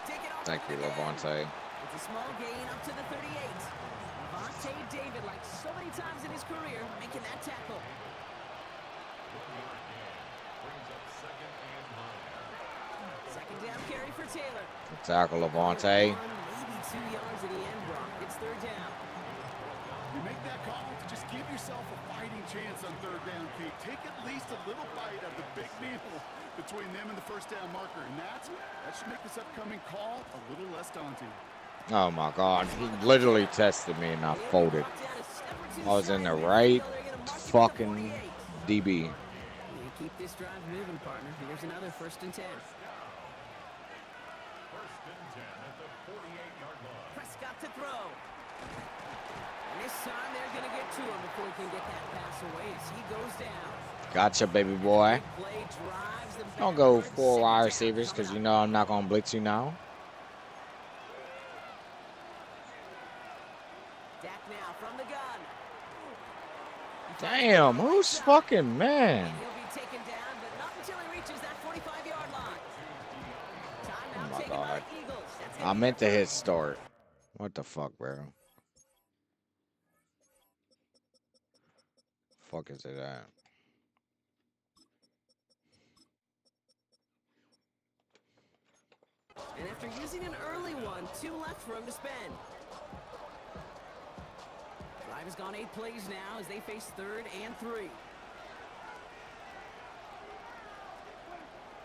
Take it off Thank you, again. Levante. It's a small gain up to the 38. Levante David, like so many times in his career, making that tackle. 1-yard gain. Brings up 2nd and 9. Second down carry for Taylor. Tackle Levante. Maybe 2 yards at the end, Brock. It's third down. You make that call to just give yourself a fighting chance on third down, Pete. Take at least a little bite of the big meal between them and the first down marker. And that should make this upcoming call a little less daunting. Oh my God, he literally tested me and I folded. I was in the right fucking DB. You keep this drive moving, partner. Here's another 1st and 10. 1st and 10 at the 48-yard line. Prescott to throw. And this time they're going to get to him before he can get that pass away as he goes down. Gotcha, baby boy. Big play drives them Don't go backward. 4 Second wide down receivers because coming you up. know I'm not going to blitz you now. Dak now from the gun. Damn, who's fucking man? And he'll be taken down, but not until he reaches that 45-yard line. Timeout Oh my taken by God. the Eagles. That's I gonna be meant to their hit first. start. What the fuck, bro? Fuck is it at? And after using an early one, 2 left for him to spend. Drive has gone 8 plays now as they face 3rd and 3.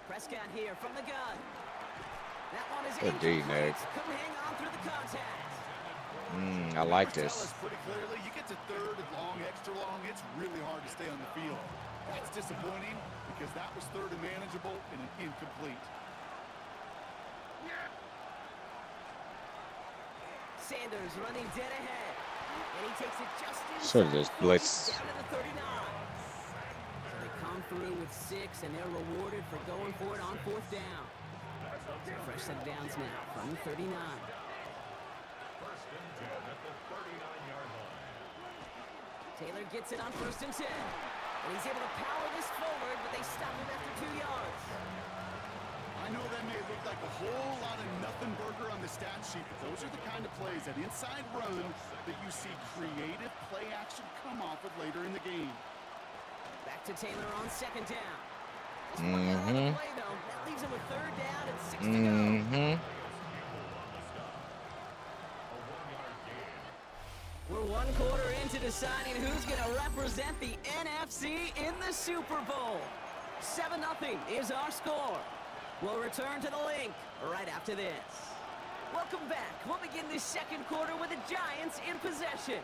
Prescott here from the gun. That one is Good D, incomplete. Nick. Couldn't hang on through the contact. I like Tell this. us pretty clearly, you get to third and long, extra long, it's really hard to stay on the field. That's disappointing because that was third and manageable and an incomplete. Sanders running dead ahead. And he takes it just inside. Should've just blitzed. Down to the 39. So they come through with 6, and they're rewarded for going for it on 4th down. So fresh set of downs now from the 39. 1st and 10 at the 39-yard line. Taylor gets it on 1st and 10. And he's able to power this forward, but they stop him after 2 yards. I know that may look like a whole lot of nothing burger on the stat sheet, but those are the kind of plays, that inside run, that you see creative play action come off of later in the game. Back to Taylor on 2nd down. This one hell of a play, though. That leaves him with 3rd down and 6 to go. We're 1 quarter into deciding who's going to represent the NFC in the Super Bowl. 7-0 is our score. We'll return to the link right after this. Welcome back. We'll begin this 2nd quarter with the Giants in possession.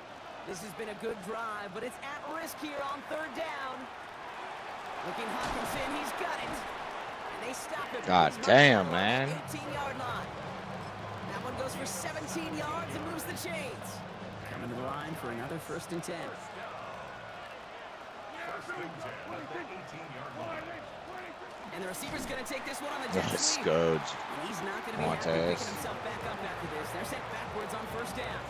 This has been a good drive, but it's at risk here on 3rd down. Looking Hawkinson, he's got it. And they stop him. God He's damn, running on the man. 18-yard line. That one goes for 17 yards and moves the chains. Coming to the line for another 1st and 10. 1st and 10 at the 18-yard line. And the receiver's going to take this one on the jet Let's sweep. go. And he's not going to be happy Montez. picking himself back up after this. They're sent backwards on 1st down.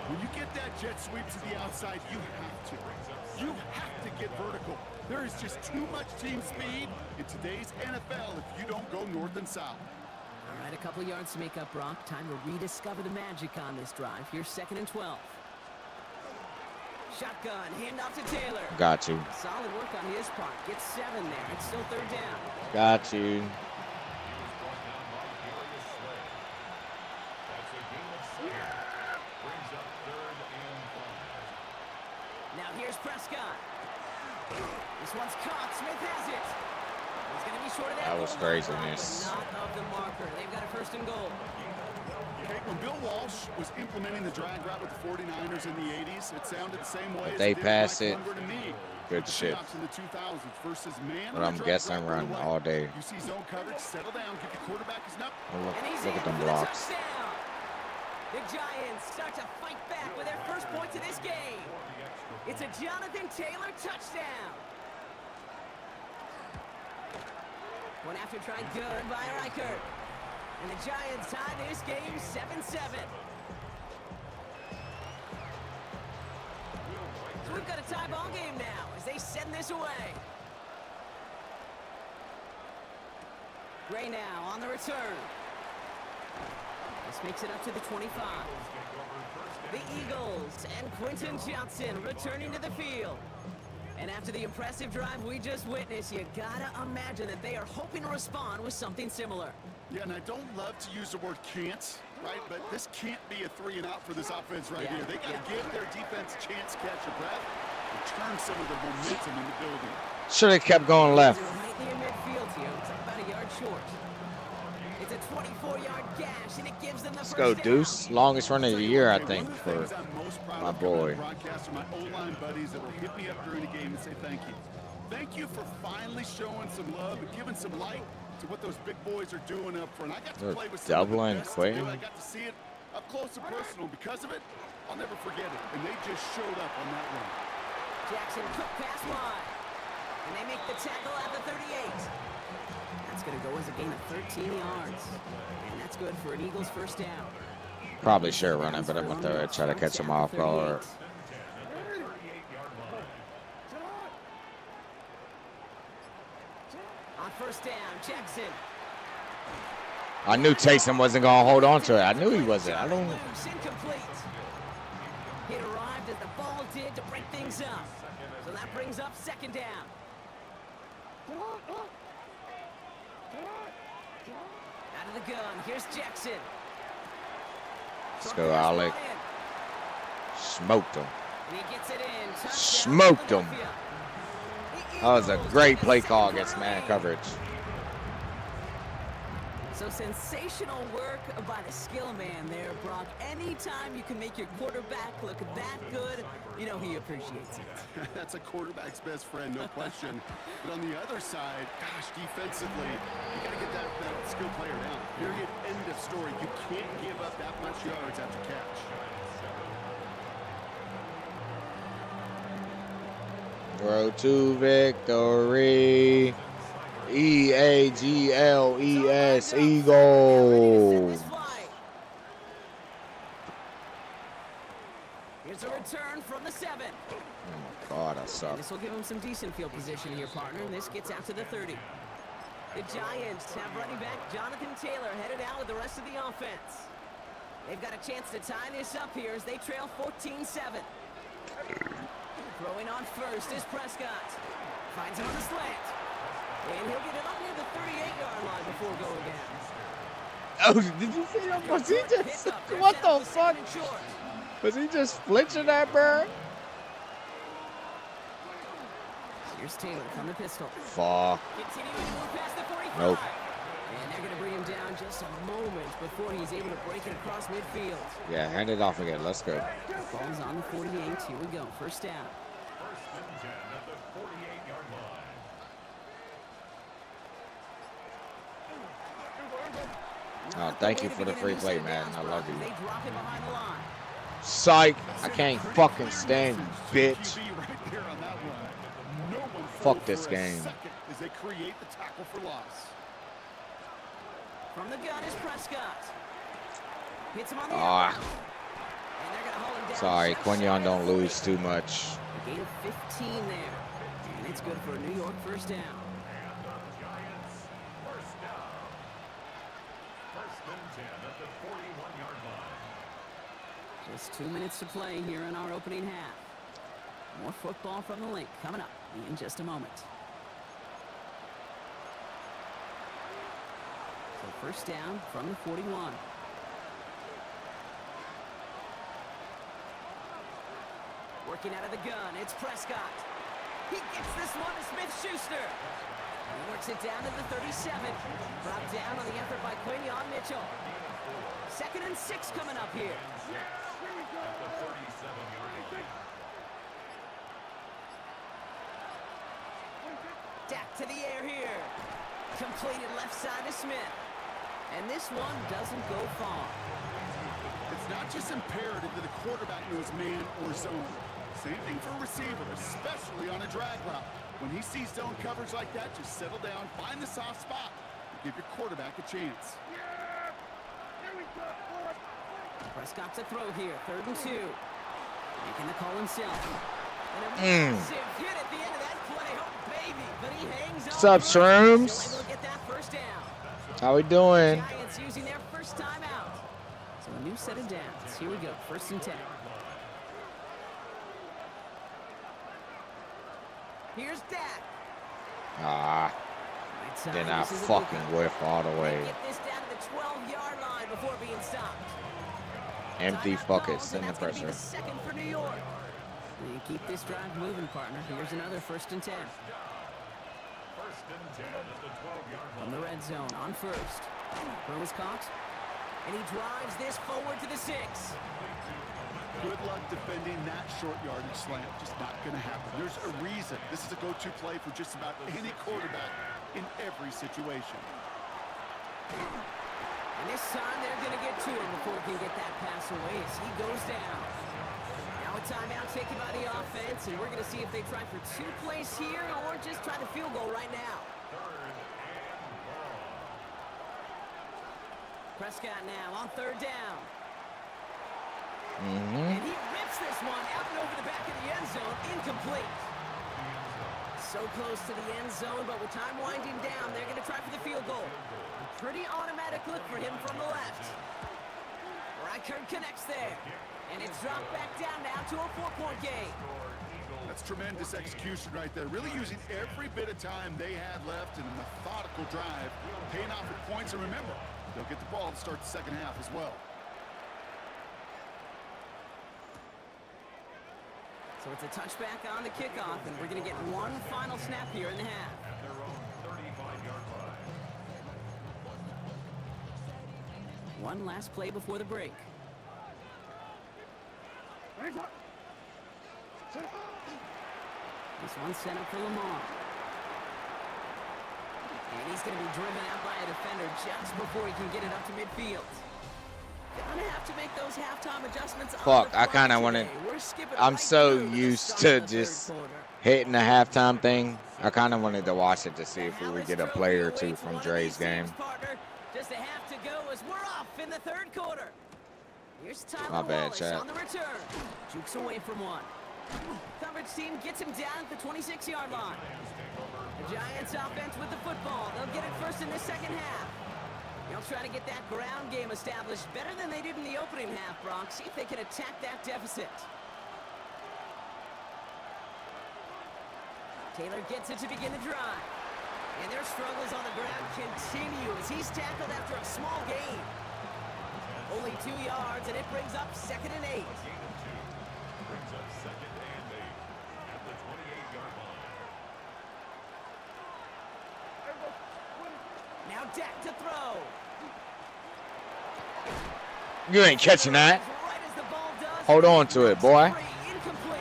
When you get that jet sweep to the outside, you have to. You have to get vertical. There is just too much team speed in today's NFL if you don't go north and south. All right, a couple of yards to make up, Brock. Time to rediscover the magic on this drive. Here's 2nd and 12. Shotgun, handoff to Taylor. Got you. Solid work on his part. Gets 7 there. It's still 3rd down. Got you. That's a gain of 7. Brings up 3rd and 5. Now here's Prescott. This one's caught. Smith has it. He's going to be short of that. That was goal line, craziness. but not of the marker. They've got a 1st and goal. Okay, when Bill Walsh was implementing the drag route with the 49ers in the 80s, it sounded the same way If as they it did pass Mike it, Cleveland and me. good The shit. Seahawks in the 2000s versus man But on I'm the drag guessing route run away. all day. You see zone coverage, settle down, get the quarterback his nut. Look, And he's look in at them for the blocks. touchdown. The Giants start to fight back with their first points of this game. It's a Jonathan Taylor touchdown. Going after trying good by Reichert. And the Giants tie this game 7-7. So we've got a tie ball game now as they send this away. Gray now on the return. This makes it up to the 25. The Eagles and Quentin Johnson returning to the field. And after the impressive drive we just witnessed, you gotta imagine that they are hoping to respond with something similar. Yeah, and I don't love to use the word can't, right? But this can't be a 3-and-out for this offense right here. They got to give their defense a chance to catch a breath and turn some of the momentum in the building. Should have kept going left. Right near midfield here. Looks like about a yard short. It's a 24-yard gash, and it gives them the Let's go, Deuce. Longest run of the year, I think, for my boy. Broadcaster, my O-line buddies that will hit me up during the game and say thank you. Thank you for finally showing some love and giving some light to what those big boys are doing up front. I got to play with some of the best to do. I got to see it up close and personal. Because of it, I'll never forget it. And they just showed up on that run. Jackson quick pass wide. And they make the tackle at the 38. That's going to go as a gain of 13 yards. And that's good for an Eagles first down. Probably should run it, but I'm going to try to catch him off guard. On first down, Jackson. I knew Taysom wasn't going to hold on to it. I knew he wasn't. I don't. Incomplete. It arrived as the ball did to break things up. So that brings up second down. Out of the gun, here's Jackson. Let's go, Alec. Smoked him. And he gets it in. Touchdown, Smoked him. Philadelphia. That was a great play call against man coverage. So sensational work by the skill man there, Brock. Anytime you can make your quarterback look that good, you know he appreciates it. That's a quarterback's best friend, no question. But on the other side, gosh, defensively, you got to get that skill player down. Period. End of story. You can't give up that much yards after catch. Road to victory. EAGLES, Eagles. Here's a return from the 7. Oh my God, I suck. This will give him some decent field position here, partner. This gets out to the 30. The Giants have running back Jonathan Taylor headed out with the rest of the offense. They've got a chance to tie this up here as they trail 14-7. Throwing on first is Prescott. Finds him on the slant. And he'll get it up near the 38-yard line before going down. Oh, did you see him? Was he just, what the fuck? Was he just flinching that bird? Here's Taylor from the pistol. Fuck. Continuing to move past the 45. Nope. And they're going to bring him down just a moment before he's able to break it across midfield. Yeah, hand it off again. Let's go. Ball's on the 48. Here we go. First down. First and 10 at the 48-yard line. Oh, thank you for the free play, man. I love you. They drop him behind the line. Psych. I can't fucking stand you, bitch. Fuck this game. As they create the tackle for loss. From the gun is Prescott. Hits him on the Ah. and they're gonna hold him down. Sorry, Quinyon don't lose too much. A gain of 15 there. And it's good for a New York first down. And the Giants, first down. First and 10 at the 41-yard line. Just 2 minutes to play here in our opening half. More football from the link coming up in just a moment. So first down from the 41. Working out of the gun, it's Prescott. He gets this one to Smith-Schuster. He works it down to the 37. Brought down on the effort by Quinyon Mitchell. 2nd and 6 coming up here. At the 37-yard line. Dak to the air here. Completed left side to Smith. And this one doesn't go far. It's not just imperative that the quarterback knows man or zone. Same thing for a receiver, especially on a drag route. When he sees zone coverage like that, just settle down, find the soft spot, and give your quarterback a chance. Prescott to throw here, 3rd and 2. Making the call himself. And a massive hit at the end of that play. Oh, baby. But he hangs on. What's up, Shrooms? Still able to get that first down. How we doing? Giants using their first time out. So a new set of downs. Here we go, 1st and 10. Here's Dak. Ah, Right side, then I this is a fucking big one. whiff all the They way. get this down to the 12-yard line before being stopped. Empty Timeout buckets calls, in and the that's gonna be pressure. the second for New York. You keep this drive moving, partner. Here's another 1st and 10. First and 10 at the 12-yard From the red zone on 1st. Throw is caught. And he drives this forward to the 6. Good luck defending that short yardage slant. Just not going to happen. There's a reason. This is a go-to play for just about any quarterback in every situation. And this time they're going to get to him before he can get that pass away as he goes down. Now a timeout taken by the offense, and we're going to see if they try for 2 plays here or just try the field goal right now. Prescott now on 3rd down. And he rips this one out and over the back of the end zone. Incomplete. So close to the end zone, but with time winding down, they're going to try for the field goal. A pretty automatic look for him from the left. Reichard connects there. And it's dropped back down now to a 4-point game. That's tremendous execution right there. Really using every bit of time they had left in a methodical drive, paying off with points. And remember, they'll get the ball to start the second half as well. So it's a touchback on the kickoff, and we're going to get one final snap here in the half. One last play before the break. This one's sent up for Lamar. And he's going to be driven out by a defender just before he can get it up to midfield. Gonna have to make those halftime adjustments. Fuck, I kind of want to. I'm so used to just hitting the halftime thing. I kind of wanted to watch it to see if we would get a play or two from Dre's game. Just a half to go as we're off in the 3rd quarter. Here's Tyler My bad, Wallace chat. on the return. Jukes away from one. Coverage team gets him down at the 26-yard line. The Giants offense with the football. They'll get it first in the second half. They'll try to get that ground game established better than they did in the opening half, Bronx. See if they can attack that deficit. Taylor gets it to begin the drive. And their struggles on the ground continue as he's tackled after a small gain. Only 2 yards, and it brings up 2nd and 8. Brings up 2nd and 8 at the 28-yard line. Now Dak to throw. You ain't catching that. Right as the ball does, Hold on to it, boy. incomplete.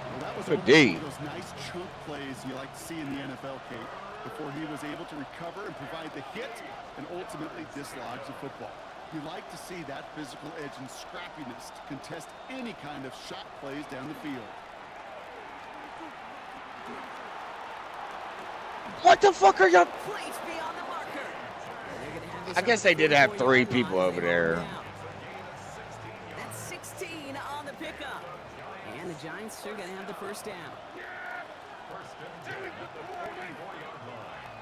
Well, that was Good one D. of those nice chunk plays you like to see in the NFL, Kate, before he was able to recover and provide the hit and ultimately dislodge the football. You like to see that physical edge and scrappiness to contest any kind of shot plays down the field. What the fuck are y'all? Place beyond the marker. They're gonna have this I guess they did have 3 4-yard people line. over They there. roll it out. That's 16 on the pickup. And the Giants are going to have the first down. First and 10 at the 44-yard line.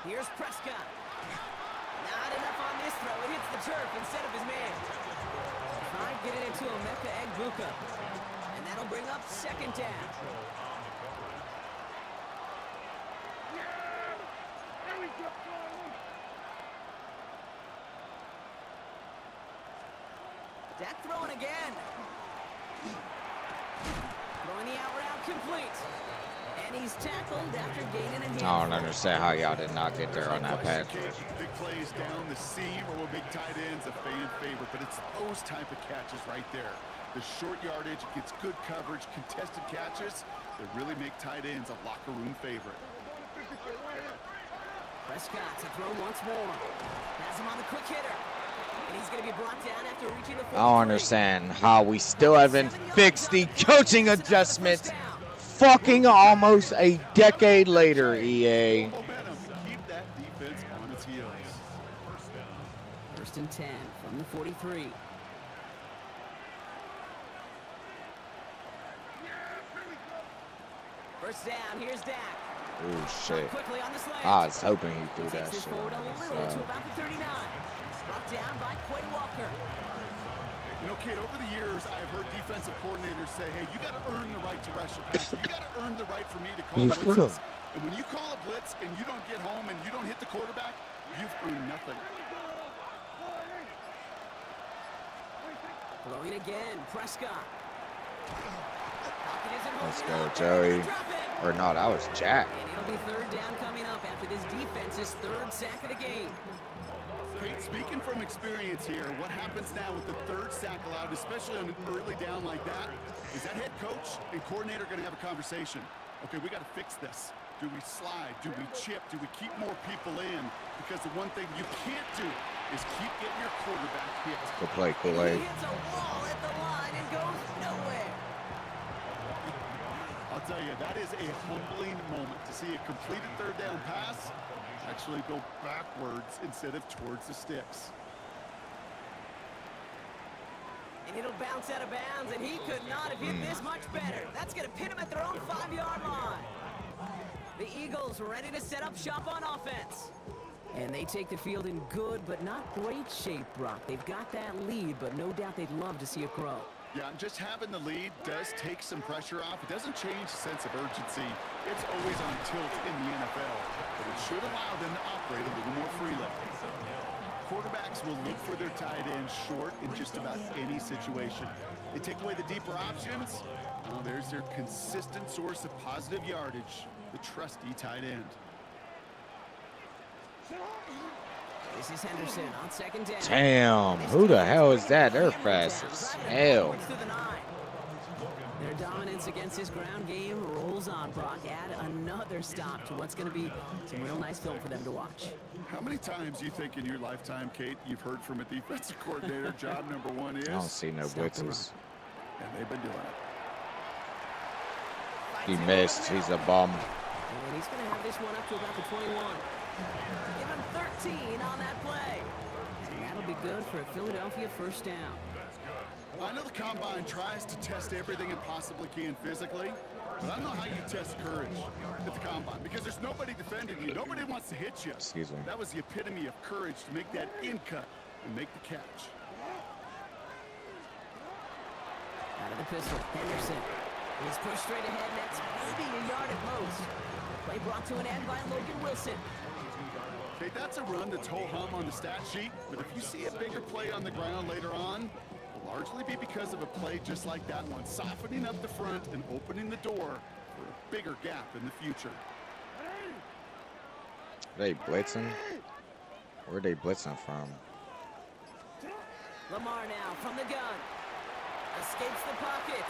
Here's Prescott. Not enough on this throw. It hits the turf instead of his man. Trying to get it into a Mecca Egbuka. And that'll bring up 2nd down. Dak throwing again. Throwing the out route complete. And he's tackled after gaining a I handful. don't understand how y'all did not get there on that pass. Big plays down the seam or big tight ends, a fan favorite, but it's those type of catches right there. The short yardage gets good coverage, contested catches that really make tight ends a locker room favorite. Prescott to throw once more. Has him on the quick hitter. And he's going to be brought down after reaching the 43. I don't understand how we still haven't fixed the coaching adjustments fucking almost a decade later, EA. Momentum. Keep that defense on its heels. First and 10 from the 43. First down, here's Dak. Oh shit. Quickly on the slant. I was hoping he threw Takes that this shit. forward a little to about the 39. Brought down by Quay Walker. You know, Kate, over the years, I've heard defensive coordinators say, hey, you got to earn the right to rush a pass. You got to earn the right for me to call blitzes. And when you call a blitz and you don't get home and you don't hit the quarterback, you've earned nothing. Throwing again, Prescott. Let's go, Joey. Or no, that was Jack. And it'll be third down coming up after this defense's third sack of the game. Kate, speaking from experience here, what happens now with the third sack allowed, especially on an early down like that, is that head coach and coordinator going to have a conversation? Okay, we got to fix this. Do we slide? Do we chip? Do we keep more people in? Because the one thing you can't do is keep getting your quarterback hit. Good play, Kool-Aid. He hits a wall at the line and goes nowhere. I'll tell you, that is a humbling moment to see a completed third down pass actually go backwards instead of towards the sticks. And it'll bounce out of bounds, and he could not have hit this much better. That's going to pin him at their own 5-yard line. The Eagles ready to set up shop on offense. And they take the field in good but not great shape, Brock. They've got that lead, but no doubt they'd love to see it grow. Yeah, just having the lead does take some pressure off. It doesn't change the sense of urgency. It's always on tilt in the NFL, but it should allow them to operate a little more freely. Quarterbacks will look for their tight end short in just about any situation. They take away the deeper options. Well, there's their consistent source of positive yardage, the trusty tight end. This is Henderson on second down. Damn, who the hell is that? They're fast as hell. Their dominance against this ground game rolls on, Brock. Add another stop to what's going to be some real nice film for them to watch. How many times do you think in your lifetime, Kate, you've heard from a defensive coordinator, job number one is? I don't see no blitzes. And they've been doing it. He missed. He's a bum. And he's going to have this one up to about the 21. Give him 13 on that play. And that'll be good for a Philadelphia first down. I know the Combine tries to test everything it possibly can physically, but I don't know how you test courage at the Combine because there's nobody defending you. Nobody wants to hit you. Excuse me. That was the epitome of courage to make that in cut and make the catch. Out of the pistol, Henderson. He's pushed straight ahead, and that's maybe a yard at most. Play brought to an end by Logan Wilson. Okay, that's a run that's ho-hum on the stat sheet, but if you see a bigger play on the ground later on, it'll largely be because of a play just like that one, softening up the front and opening the door for a bigger gap in the future. They blitzing? Where are they blitzing from? Lamar now from the gun. Escapes the pocket.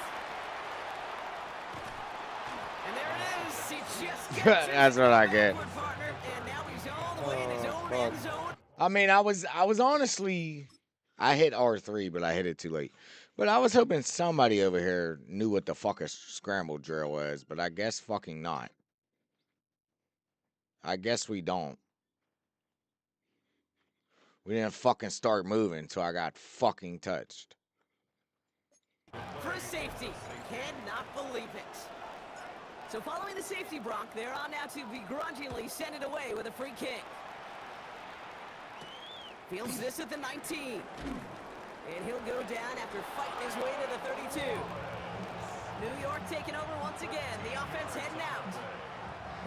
And there it is. He just gets That's what I get. partner, and now he's all the way in his own end zone. I mean, I was honestly, I hit R3, but I hit it too late. But I was hoping somebody over here knew what the fuck a scramble drill was, but I guess fucking not. I guess we don't. We didn't fucking start moving until I got fucking touched. For a safety. Cannot believe it. So following the safety, Brock, they're on now to begrudgingly send it away with a free kick. Fields this at the 19. And he'll go down after fighting his way to the 32. New York taking over once again. The offense heading out.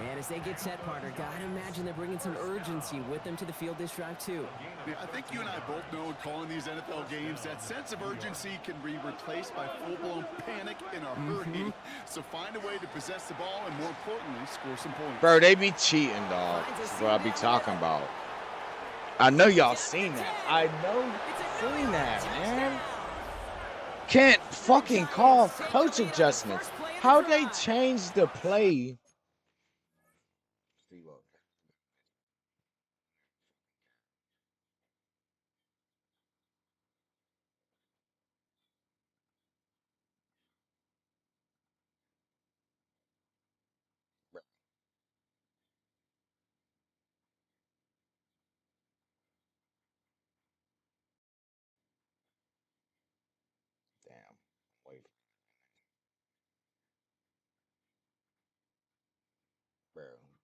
And as they get set, partner, gotta imagine they're bringing some urgency with them to the field this drive, too. Yeah, I think you and I both know in calling these NFL games that sense of urgency can be replaced by full-blown panic in a hurry. So find a way to possess the ball and, more importantly, score some points. Bro, they be cheating, dog. That's what I be talking about. I know y'all seen that. I know seen that, man. Can't fucking call coach adjustments. How they change the play?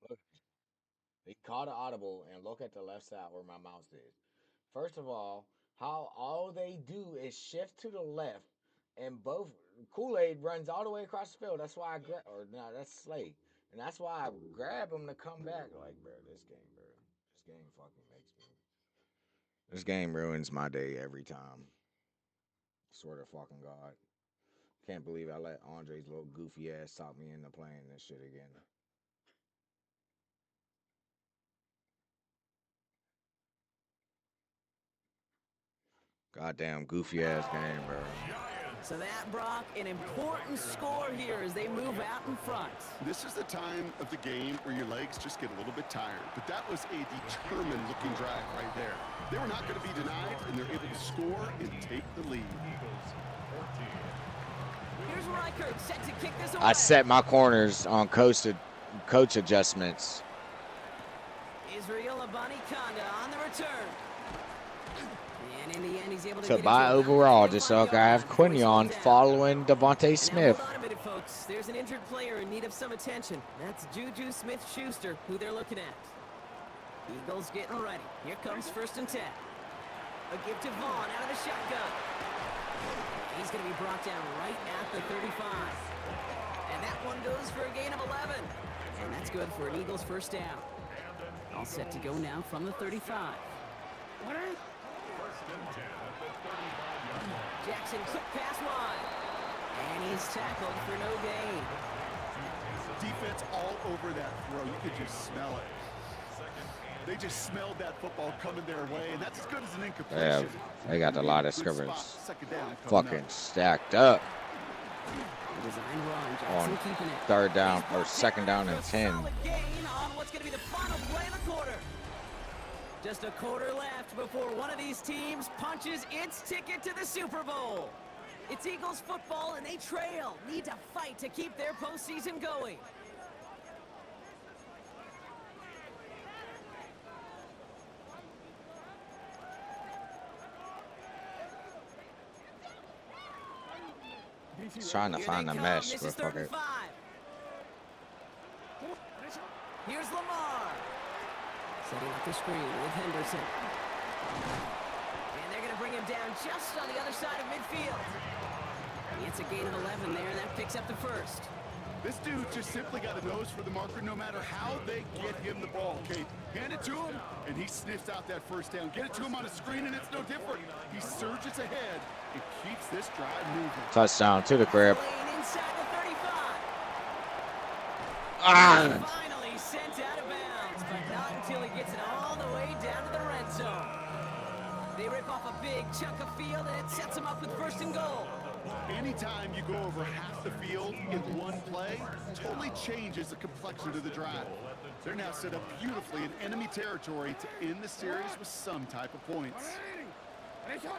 Look, he caught an audible and look at the left side where my mouse is. First of all they do is shift to the left, and both Kool-Aid runs all the way across the field. That's why I grab, or no, that's Slade, and that's why I grab him to come back. Like, bro, this game fucking makes me. This game ruins my day every time. Swear to fucking God. Can't believe I let Andre's little goofy ass talk me into playing this shit again. Goddamn goofy ass game, bro. So that, Brock, an important score here as they move out in front. This is the time of the game where your legs just get a little bit tired. But that was a determined-looking drive right there. They were not going to be denied, and they're able to score and take the lead. Here's Reichert, set to kick this away. I set my corners on coach adjustments. Israel Abani Kanda on the return. And in the end, he's able to So get by into overall, just so I have Quinion following Devontae Smith. Hold on a minute, folks. There's an injured player in need of some attention. That's Juju Smith-Schuster, who they're looking at. Eagles getting ready. Here comes 1st and 10. A give to Vaughn out of the shotgun. He's going to be brought down right at the 35. And that one goes for a gain of 11. And that's good for an Eagles first down. All set to go now from the 35. Jackson, quick pass wide. And he's tackled for no gain. Defense all over that throw. You could just smell it. They just smelled that football coming their way, and that's as good as an incompletion. Yeah, they got a lot of scrimmage. Second down Fucking stacked up Design run. Jackson on keeping it. 3rd down or 2nd down and 10. Solid gain on what's going to be the final play of the quarter. Just a quarter left before one of these teams punches its ticket to the Super Bowl. It's Eagles football, and they trail. Need to fight to keep their postseason going. He's trying to Here find they the come. mesh, This but is fuck 3rd and it. 5. Here's Lamar. Setting up the screen with Henderson. And they're going to bring him down just on the other side of midfield. It's a gain of 11 there, and that picks up the 1st. This dude just simply got a nose for the marker no matter how they get him the ball, Kate. Hand it to him, and he sniffs out that first down. Get it to him on a screen, and it's no different. He surges ahead and keeps this drive moving. Touchdown to the crib. Lane inside the 35. Ah! Finally sent out of bounds, but not until he gets it all the way down to the red zone. They rip off a big chunk of field, and it sets them up with 1st and goal. Anytime you go over half the field in one play, totally changes the complexion of the drive. They're now set up beautifully in enemy territory to end the series with some type of points. And drawn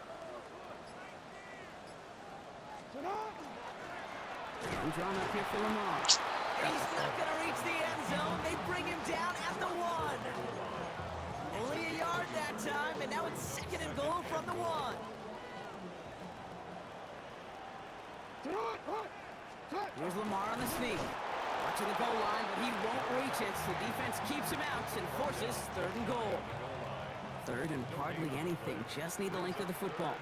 up here for Lamar. He's not going to reach the end zone. They bring him down at the 1. Only a yard that time, and now it's 2nd and goal from the 1. Here's Lamar on the sneak. Watching the goal line, but he won't reach it. The defense keeps him out and forces 3rd and goal. 3rd and hardly anything. Just need the length of the football.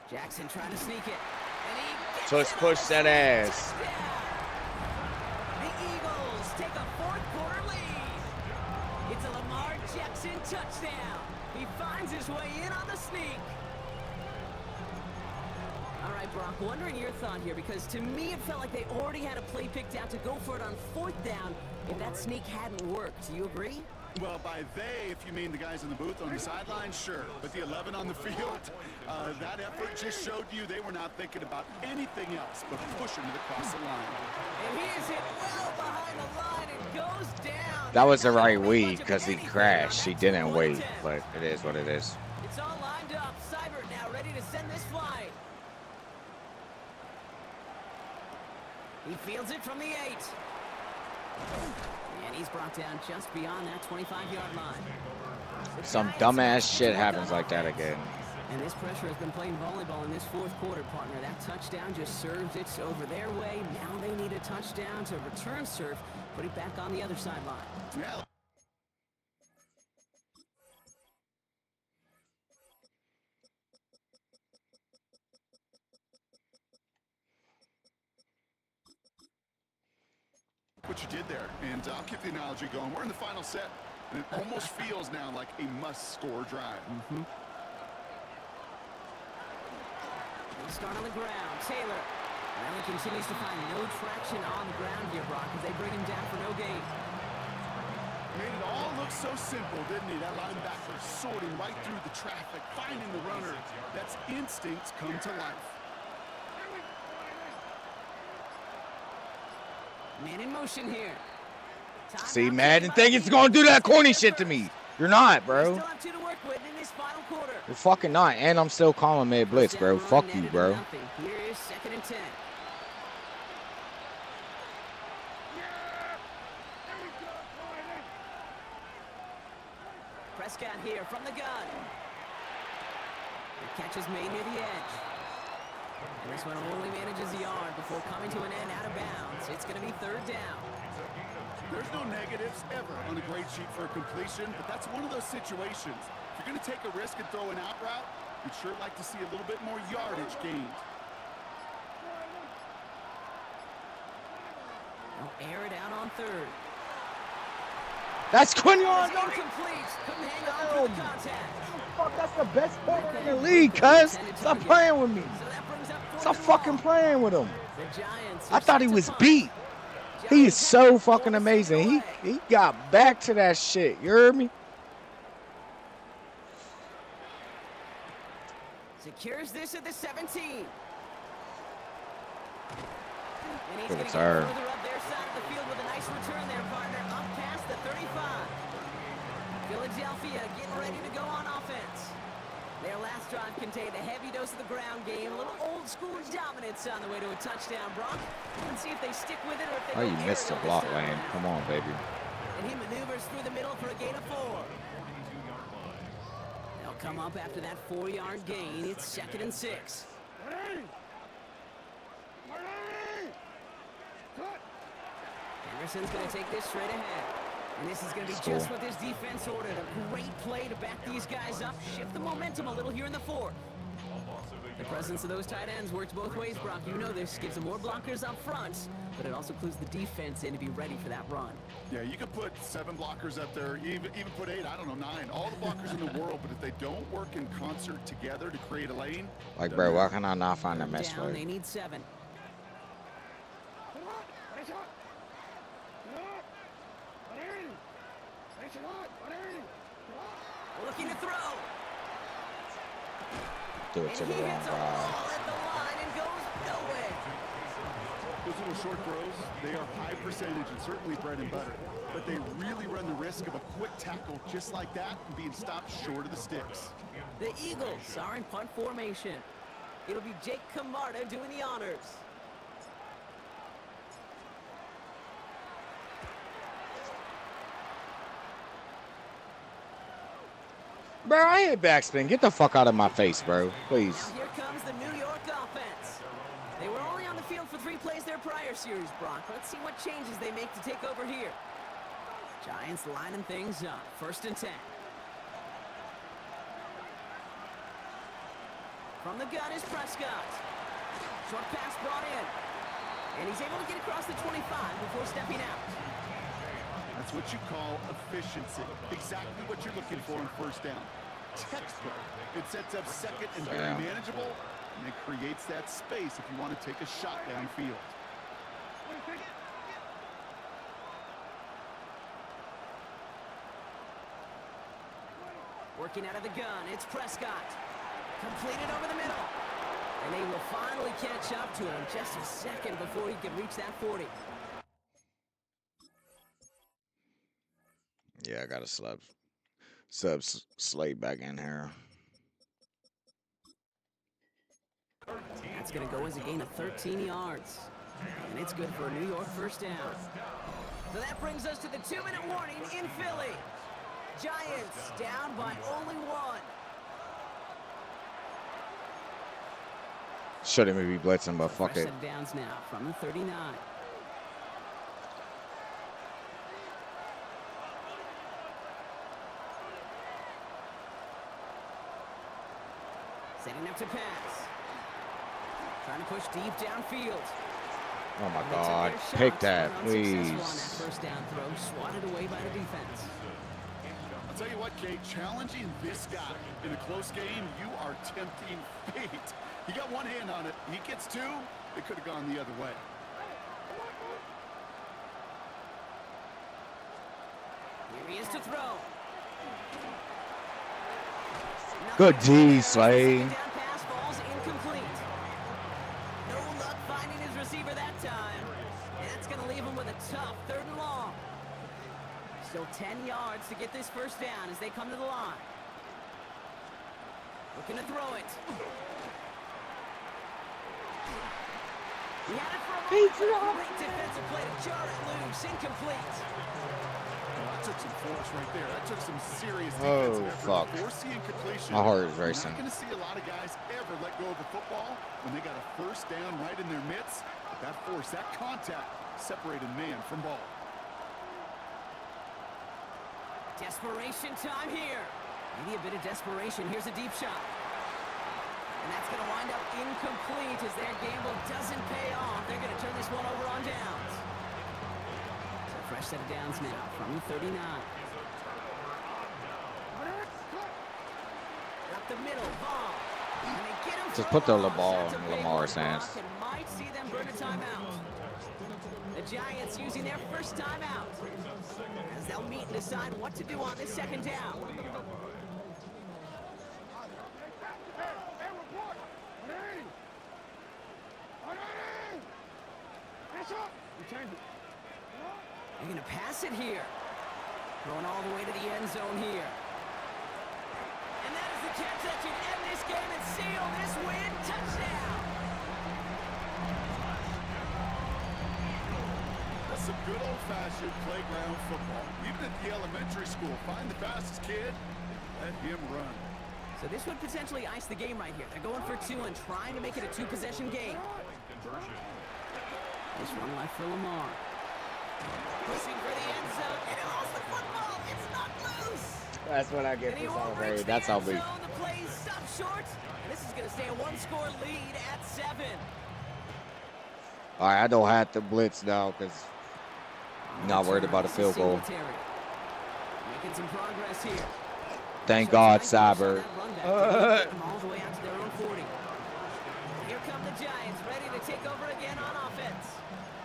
Jackson trying to sneak it. And he gets Tush it push on that the ass. touchdown. The Eagles take a 4th quarter lead. It's a Lamar Jackson touchdown. He finds his way in on the sneak. All right, Brock, wondering your thought here, because to me it felt like they already had a play picked out to go for it on 4th down if that sneak hadn't worked. Do you agree? Well, by they, if you mean the guys in the booth on the sideline, sure. But the 11 on the field, that effort just showed you they were not thinking about anything else but pushing it across the line. And he is hit well behind the line and goes down. That was the right read because he crashed. He didn't wait, but it is what it is. It's all lined up. Seibert now ready to send this flying. He fields it from the 8. And he's brought down just beyond that 25-yard line. Some dumbass shit happens like that again. And this pressure has been playing volleyball in this fourth quarter, partner. That touchdown just serves it over their way. Now they need a touchdown to return serve, put it back on the other sideline. Yeah. What you did there, and I'll keep the analogy going. We're in the final set, and it almost feels now like a must-score drive. They start on the ground. Taylor. Allen continues to find no traction on the ground here, Brock, as they bring him down for no gain. Made it all look so simple, didn't he? That linebacker sorting right through the traffic, finding the runner. That's instincts come to life. Man in motion here. See, Madden think it's gonna do that corny shit to me. You're not, bro. Still have two to work with in this final quarter. You're fucking not. And I'm still calling mid blitz, bro. Fuck you, bro. Here is 2nd and 10. Prescott here from the gun. The catch is made near the edge. And this one only manages the yard before coming to an end out of bounds. It's going to be 3rd down. There's no negatives ever on a grade sheet for a completion, but that's one of those situations. If you're going to take a risk and throw an out route, you'd sure like to see a little bit more yardage gained. They'll air it out on 3rd. That's Quinion. Incomplete. Couldn't hang on for the contact. Fuck, that's the best player in the league, cuz. Stop playing with me. So that brings up Stop 4th and fucking long. playing with him. The Giants I are thought he set to was punt. beat. He is Giants so fucking force it amazing. away. He got back to that shit. You heard me? Secures this at the 17. And he's Good going to get return. further up their side of the field with a nice return there, partner. Up past the 35. Philadelphia getting ready to go on offense. Their last drive contained a heavy dose of the ground game, a little old school dominance on the way to a touchdown, Brock. Let's see if they stick with it or if they Oh, go you missed the aerial block, this time. Lane. Come on, baby. And he maneuvers through the middle for a gain of 4. They'll come up after that 4-yard gain. It's 2nd and 6. Henderson's going to take this straight ahead. And this is going to be just what this defense ordered. A great play to back these guys up, shift the momentum a little here in the 4th. The presence of those tight ends works both ways, Brock. You know this. Gives them more blockers up front, but it also clues the defense in to be ready for that run. Yeah, you could put 7 blockers up there, even put 8, I don't know, 9. All the blockers in the world, but if they don't work in concert together to create a lane. Like, bro, why can I not find that mess Down, for they you? need 7. Looking to throw. Do it to the And he wrong hits a guy. ball at the line and goes nowhere. Those little short throws, they are high percentage and certainly bread and butter. But they really run the risk of a quick tackle just like that and being stopped short of the sticks. The Eagles are in punt formation. It'll be Jake Camarda doing the honors. Bro, I hit backspin. Get the fuck out of my face, bro. Please. Now here comes the New York offense. They were only on the field for 3 plays their prior series, Brock. Let's see what changes they make to take over here. Giants lining things up. 1st and 10. From the gun is Prescott. Short pass brought in. And he's able to get across the 25 before stepping out. That's what you call efficiency. Exactly what you're looking for on 1st down. Textbook. It sets up 2nd and very Yeah. manageable, and it creates that space if you want to take a shot downfield. Working out of the gun, it's Prescott. Completed over the middle. And they will finally catch up to him just a second before he can reach that 40. Yeah, I got a sub Slate back in here. That's going to go as a gain of 13 yards. And it's good for a New York 1st down. So that brings us to the 2-minute warning in Philly. Giants down by only 1. Shouldn't be blitzing, but So fuck fresh it. set of downs now from the 39. Setting up to pass. Trying to push deep downfield. Oh my And they took God. their Pick shots, that, but unsuccessful please. on that first down throw, swatted away by the defense. I'll tell you what, Kate, challenging this guy in a close game, you are tempting fate. He got one hand on it. He gets two. It could have gone the other way. Here he is to throw. Good Nothing. D, Slay. Second down pass falls incomplete. No luck finding his receiver that time. And that's going to leave him with a tough 3rd and long. Still 10 yards to get this first down as they come to the line. Looking to throw it. He had it for a moment. Great defensive play to jar it loose. Incomplete. That took some force right there. That took some serious Oh, defensive effort. fuck. Forcing completion. My heart is You're racing. not going to see a lot of guys ever let go of the football when they got a first down right in their midst. But that force, that contact, separated man from ball. Desperation time here. Maybe a bit of desperation. Here's a deep shot. And that's going to wind up incomplete as their gamble doesn't pay off. They're going to turn this one over on downs. So fresh set of downs now from the 39. Up the middle, ball. And they get him Just for put the a loss. ball That's a in big Lamar's one, hands. Brock, and might see them burn a timeout. The Giants using their first timeout as they'll meet and decide what to do on this second down. They're going to pass it here. Going all the way to the end zone here. And that is the catch that should end this game and seal this win. Touchdown! That's some good old-fashioned playground football. Even at the elementary school, find the fastest kid, let him run. So this would potentially ice the game right here. They're going for two and trying to make it a two-possession game. This one left for Lamar. Pushing for the end zone, and he lost the football. It's not loose. That's what I get And he for won't celebrating. reach the That's how end big. zone. The play stopped short, and this is going to stay a one-score lead at 7. All right, I don't have to blitz now because I'm not worried about a field goal. Making some progress here. Thank So God, it's a nice push on Cyber. that run back to get them all the way out to their own 40. Here come the Giants, ready to take over again on offense.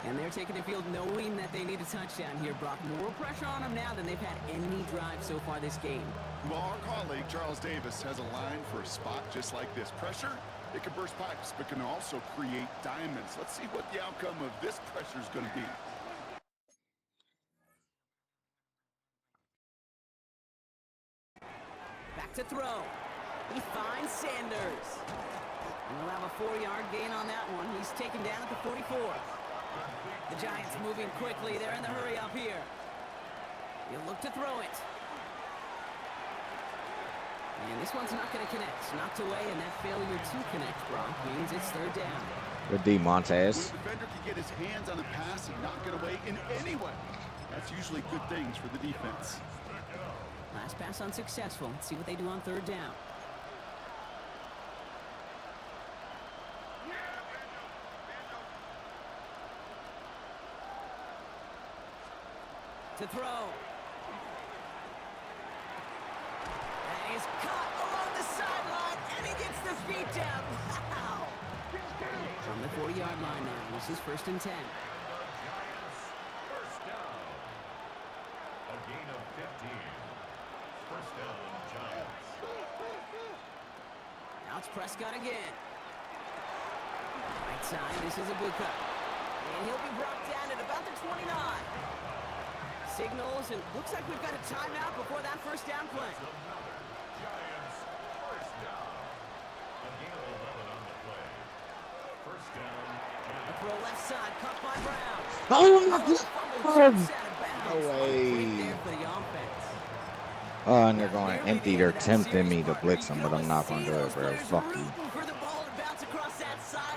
And they're taking the field knowing that they need a touchdown here, Brock. More pressure on them now than they've had any drive so far this game. Well, our colleague, Charles Davis, has a line for a spot just like this. Pressure, it can burst pipes, but can also create diamonds. Let's see what the outcome of this pressure is going to be. Back to throw. He finds Sanders. And we'll have a 4-yard gain on that one. He's taken down at the 44. The Giants moving quickly. They're in the hurry up here. He'll look to throw it. And this one's not going to connect. Knocked away, and that failure to connect, Brock, means it's 3rd down. Good D, Montez. When a defender can get his hands on a pass and knock it away in any way, that's usually good things for the defense. Last pass unsuccessful. Let's see what they do on 3rd down. To throw. And he's caught along the sideline, and he gets the feet down. Wow! From the 40-yard line now. This is 1st and 10. First down. A gain of 15. First down, Giants. Now it's Prescott again. Right side, this is a good cut. And he'll be brought down at about the 29. Signals, and looks like we've got a timeout before that first down play. Giants. First down. A gain of 11 on the play. First down. A throw left side, caught by Brown. Oh, No way. There for the offense. Oh, and they're going empty. They're tempting me to blitz them, but I'm not going to do it, bro. Fuck you. For the ball to bounce across that sideline.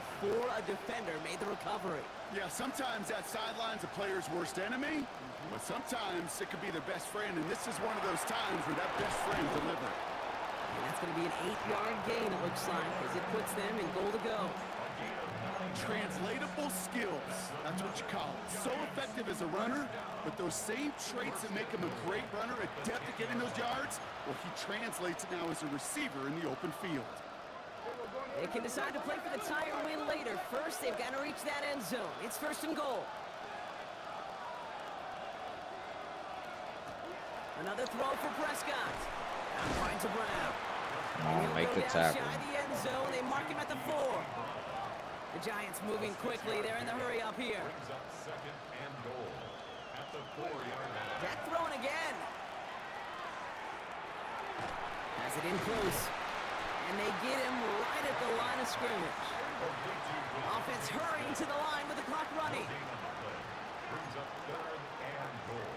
before a defender made the recovery. Yeah, sometimes that sideline's a player's worst enemy, but sometimes it could be their best friend, and this is one of those times where that best friend delivered. And that's going to be an 8-yard gain, it looks like, as it puts them in goal to go. Translatable skills, that's what you call it. So effective as a runner, but those same traits that make him a great runner, adept at getting those yards, well, he translates now as a receiver in the open field. They can decide to play for the tie or win later. First, they've got to reach that end zone. It's 1st and goal. Another throw for Prescott. Out wide to Brown. Oh, make the down tackle. shy of the end zone. They mark him at the 4. The Giants moving quickly. They're in the hurry up here. Brings up 2nd and goal at the 4-yard line. Jack throwing again. Has it in close. And they get him right at the line of scrimmage. Offense hurrying to the line with the clock running. Brings up 3rd and goal.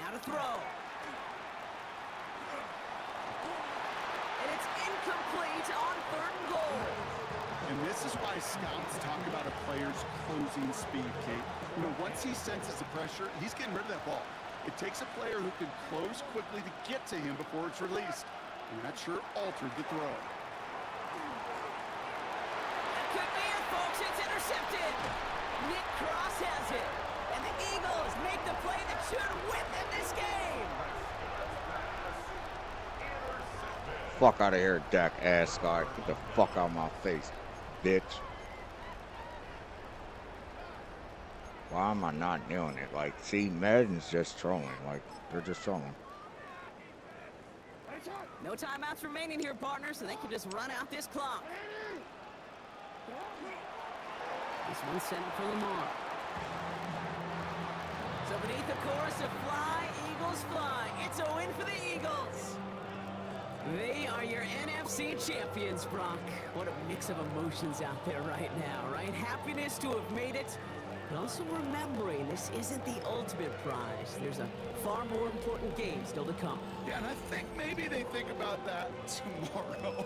Now to throw. And it's incomplete on 3rd and goal. And this is why scouts talk about a player's closing speed, Kate. You know, once he senses the pressure, he's getting rid of that ball. It takes a player who can close quickly to get to him before it's released. And that sure altered the throw. That could be it, folks. It's intercepted. Nick Cross has it. And the Eagles make the play that should win them this game. Fuck out of here, Dak Ascot. Get the fuck out of my face, bitch. Why am I not doing it? Like, see, Madden's just trolling. Like, they're just trolling. No timeouts remaining here, partners, so they can just run out this clock. This one's sent for Lamar. So beneath the chorus of Fly, Eagles Fly, it's a win for the Eagles. They are your NFC champions, Brock. What a mix of emotions out there right now, right? Happiness to have made it, but also remembering this isn't the ultimate prize. There's a far more important game still to come. Yeah, and I think maybe they think about that tomorrow.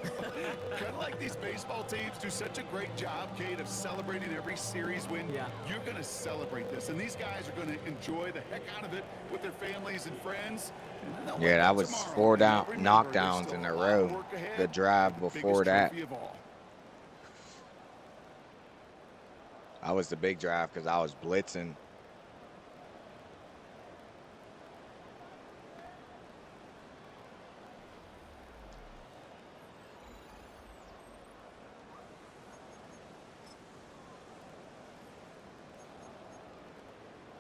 Kind of like these baseball teams do such a great job, Kate, of celebrating every series win. Yeah. You're going to celebrate this, and these guys are going to enjoy the heck out of it with their families and friends. And they'll Yeah, wake that up was tomorrow 4 and down remember there's knockdowns still in a a lot of row. work ahead, The drive the before biggest that. trophy of all. I was the big drive because I was blitzing.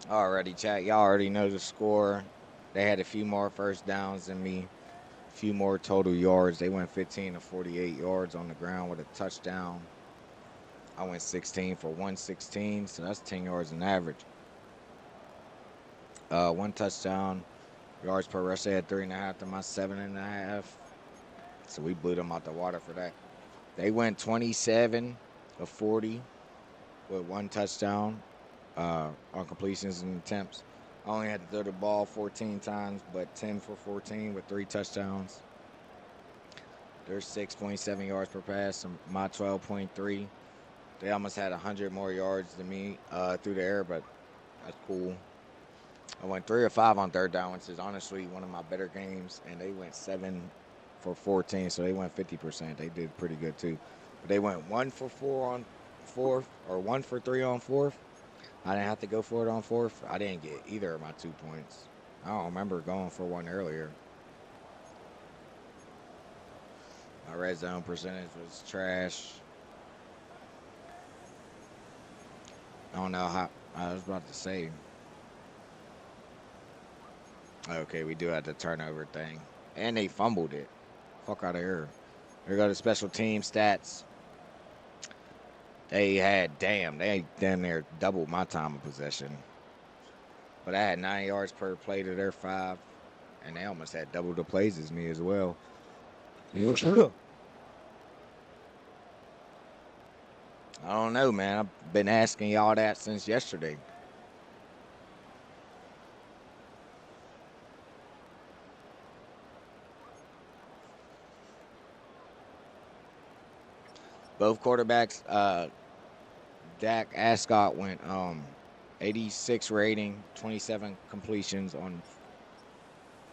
Already, chat. Y'all already know the score. They had a few more first downs than me. A few more total yards. They went 15 to 48 yards on the ground with a touchdown. I went 16 for 116, so that's 10 yards an average. 1 touchdown. Yards per rush, they had 3.5 to my 7.5. So we blew them out the water for that. They went 27 of 40 with 1 touchdown on completions and attempts. I only had to throw the ball 14 times, but 10 for 14 with 3 touchdowns. There's 6.7 yards per pass, and my 12.3. They almost had 100 more yards than me through the air, but that's cool. I went 3 or 5 on third down, which is honestly one of my better games, and they went 7 for 14, so they went 50%. They did pretty good too. But they went 1 for 4 on fourth, or 1 for 3 on fourth. I didn't have to go for it on fourth. I didn't get either of my 2 points. I don't remember going for one earlier. My red zone percentage was trash. I don't know how. I was about to say. Okay, we do have the turnover thing. And they fumbled it. Fuck out of here. Here go the special team stats. They had, they damn near doubled my time of possession. But I had 9 yards per play to their 5. And they almost had double the plays as me as well. I don't know, man. I've been asking y'all that since yesterday. Both quarterbacks Dak Ascot went 86 rating, 27 completions on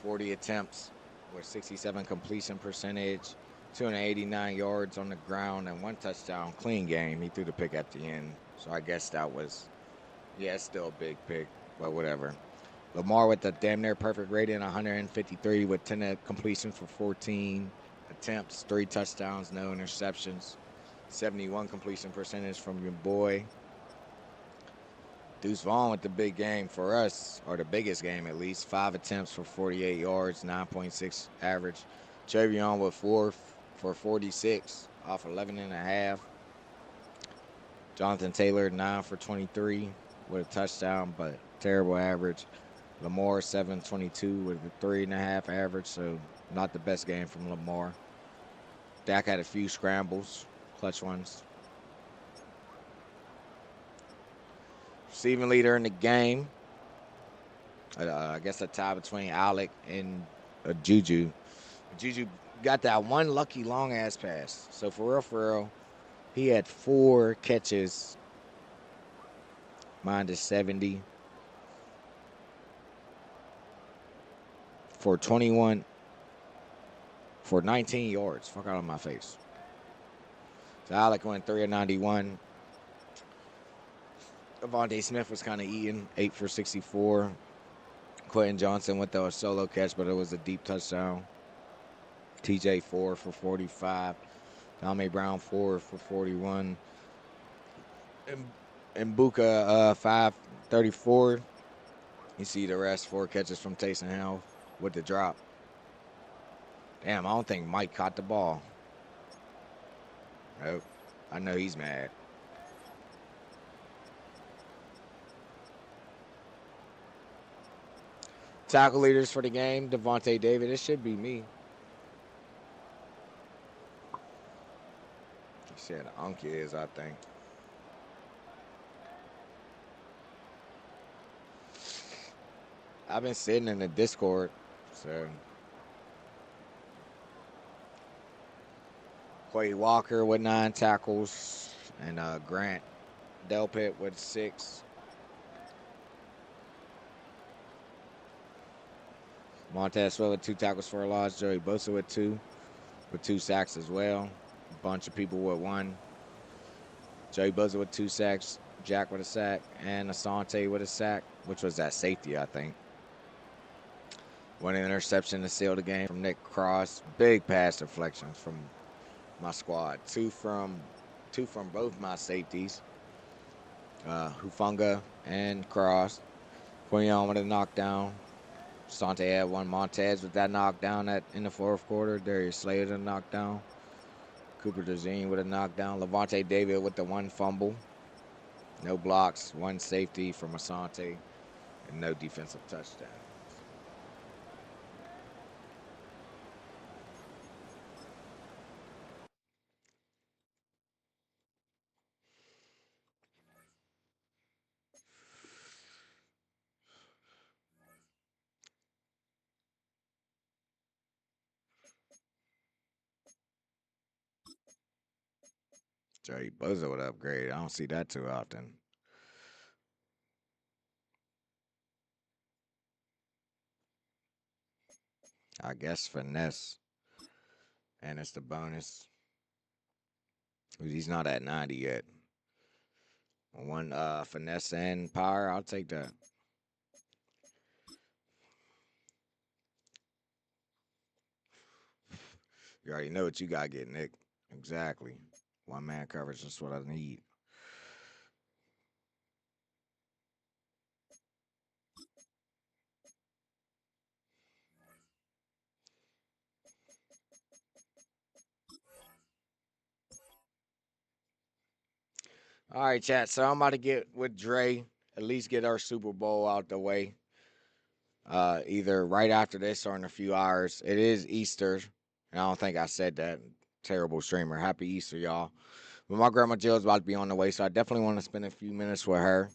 40 attempts with 67 completion percentage, 289 yards on the ground, and 1 touchdown. Clean game. He threw the pick at the end. So I guess that was, yeah, it's still a big pick, but whatever. Lamar with the damn near perfect rating, 153 with 10 completions for 14 attempts, 3 touchdowns, no interceptions. 71 completion percentage from your boy. Deuce Vaughn with the big game for us, or the biggest game at least. 5 attempts for 48 yards, 9.6 average. Trevion with 4 for 46 off 11 and a half. Jonathan Taylor 9 for 23 with a touchdown, but terrible average. Lamar 7-22 with a 3.5 average, so not the best game from Lamar. Dak had a few scrambles, clutch ones. Receiving leader in the game. I guess a tie between Alec and Juju. Juju got that one lucky long ass pass. So for real, he had 4 catches, minus 70 for 21 for 19 yards. Fuck out of my face. So Alec went 3 of 91. Avonte Smith was kind of eating, 8 for 64. Quentin Johnson went a solo catch, but it was a deep touchdown. TJ 4 for 45. Dame Brown 4 for 41. And Buka 5-34. You see the rest, 4 catches from Taysom Hill with the drop. Damn, I don't think Mike caught the ball. Nope. I know he's mad. Tackle leaders for the game, Devontae David. It should be me. He said Unc is, I think. I've been sitting in the Discord, so. Quay Walker with 9 tackles, and Grant Delpit with 6. Montez Sweat with 2 tackles for a loss. Joey Bosa with 2 sacks as well. A bunch of people with 1. Joey Bosa with 2 sacks. Jack with a sack, and Asante with a sack, which was that safety, I think. 1 interception to seal the game from Nick Cross. Big pass deflections from my squad. 2 from both my safeties, Hufunga and Cross. Quinion with a knockdown. Sante had 1. Montez with that knockdown in the 4th quarter. Darius Slay with a knockdown. Cooper DeZine with a knockdown. Levante David with the 1 fumble. No blocks, 1 safety from Asante, and no defensive touchdown. Joey Bosa would upgrade. I don't see that too often. I guess finesse. And it's the bonus. He's not at 90 yet. 1 finesse and power, I'll take that. You already know what you got to get, Nick. Exactly. 1-man coverage is what I need. All right, chat. So I'm about to get with Dre, at least get our Super Bowl out the way. Either right after this or in a few hours. It is Easter. And I don't think I said that. Terrible streamer. Happy Easter, y'all. But my grandma Jill's about to be on the way, so I definitely want to spend a few minutes with her,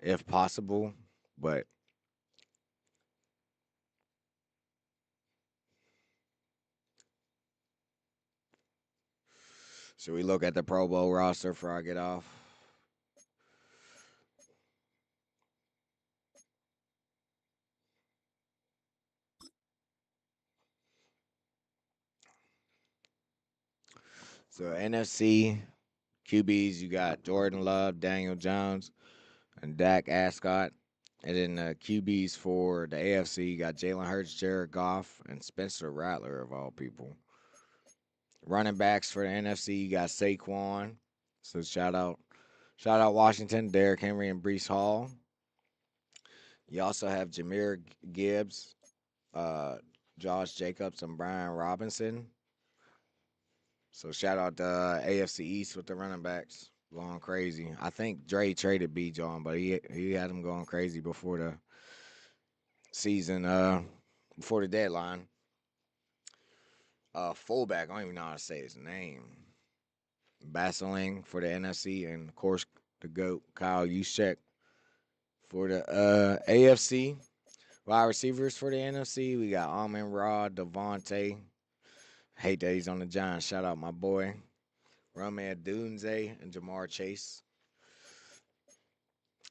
if possible. But should we look at the Pro Bowl roster before I get off? So NFC QBs, you got Jordan Love, Daniel Jones, and Dak Ascott. And then the QBs for the AFC, you got Jalen Hurts, Jared Goff, and Spencer Rattler of all people. Running backs for the NFC, you got Saquon. So shout out Washington, Derrick Henry, and Brees Hall. You also have Jameer Gibbs, uh, Josh Jacobs, and Brian Robinson. So shout out to AFC East with the running backs going crazy. I think Dre traded B. John, but he had him going crazy before the season, before the deadline. Fullback, I don't even know how to say his name. Basseling for the NFC, and of course the GOAT, Kyle Juszczyk for the AFC. Wide receivers for the NFC, we got Amon Ra, Devontae. Hate that he's on the Giants. Shout out my boy. Roman Dunze and Jamar Chase.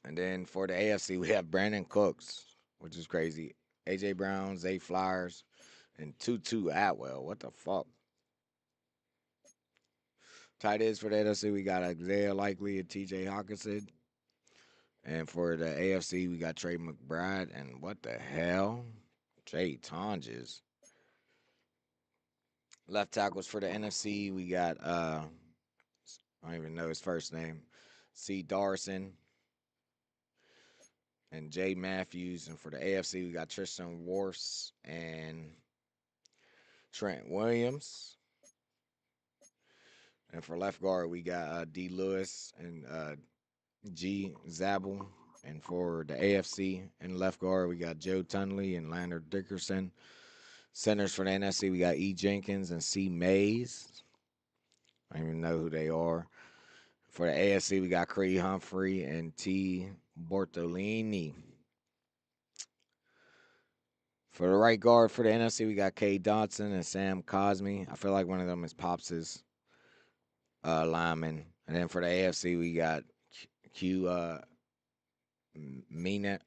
And then for the AFC, we have Brandon Cooks, which is crazy. AJ Brown, Zay Flowers, and Tutu Atwell. What the fuck? Tight ends for the NFC, we got Isaiah Likely and TJ Hawkinson. And for the AFC, we got Trey McBride and what the hell? Jay Tonjes. Left tackles for the NFC, we got I don't even know his first name. C. Darson and Jay Matthews. And for the AFC, we got Tristan Wirfs and Trent Williams. And for left guard, we got D. Lewis and G. Zabel. And for the AFC and left guard, we got Joe Tunley and Lander Dickerson. Centers for the NFC, we got E. Jenkins and C. Mays. I don't even know who they are. For the AFC, we got Creed Humphrey and T. Bortolini. For the right guard for the NFC, we got Kay Dodson and Sam Cosme. I feel like one of them is Pops' lineman. And then for the AFC, we got Q Meaners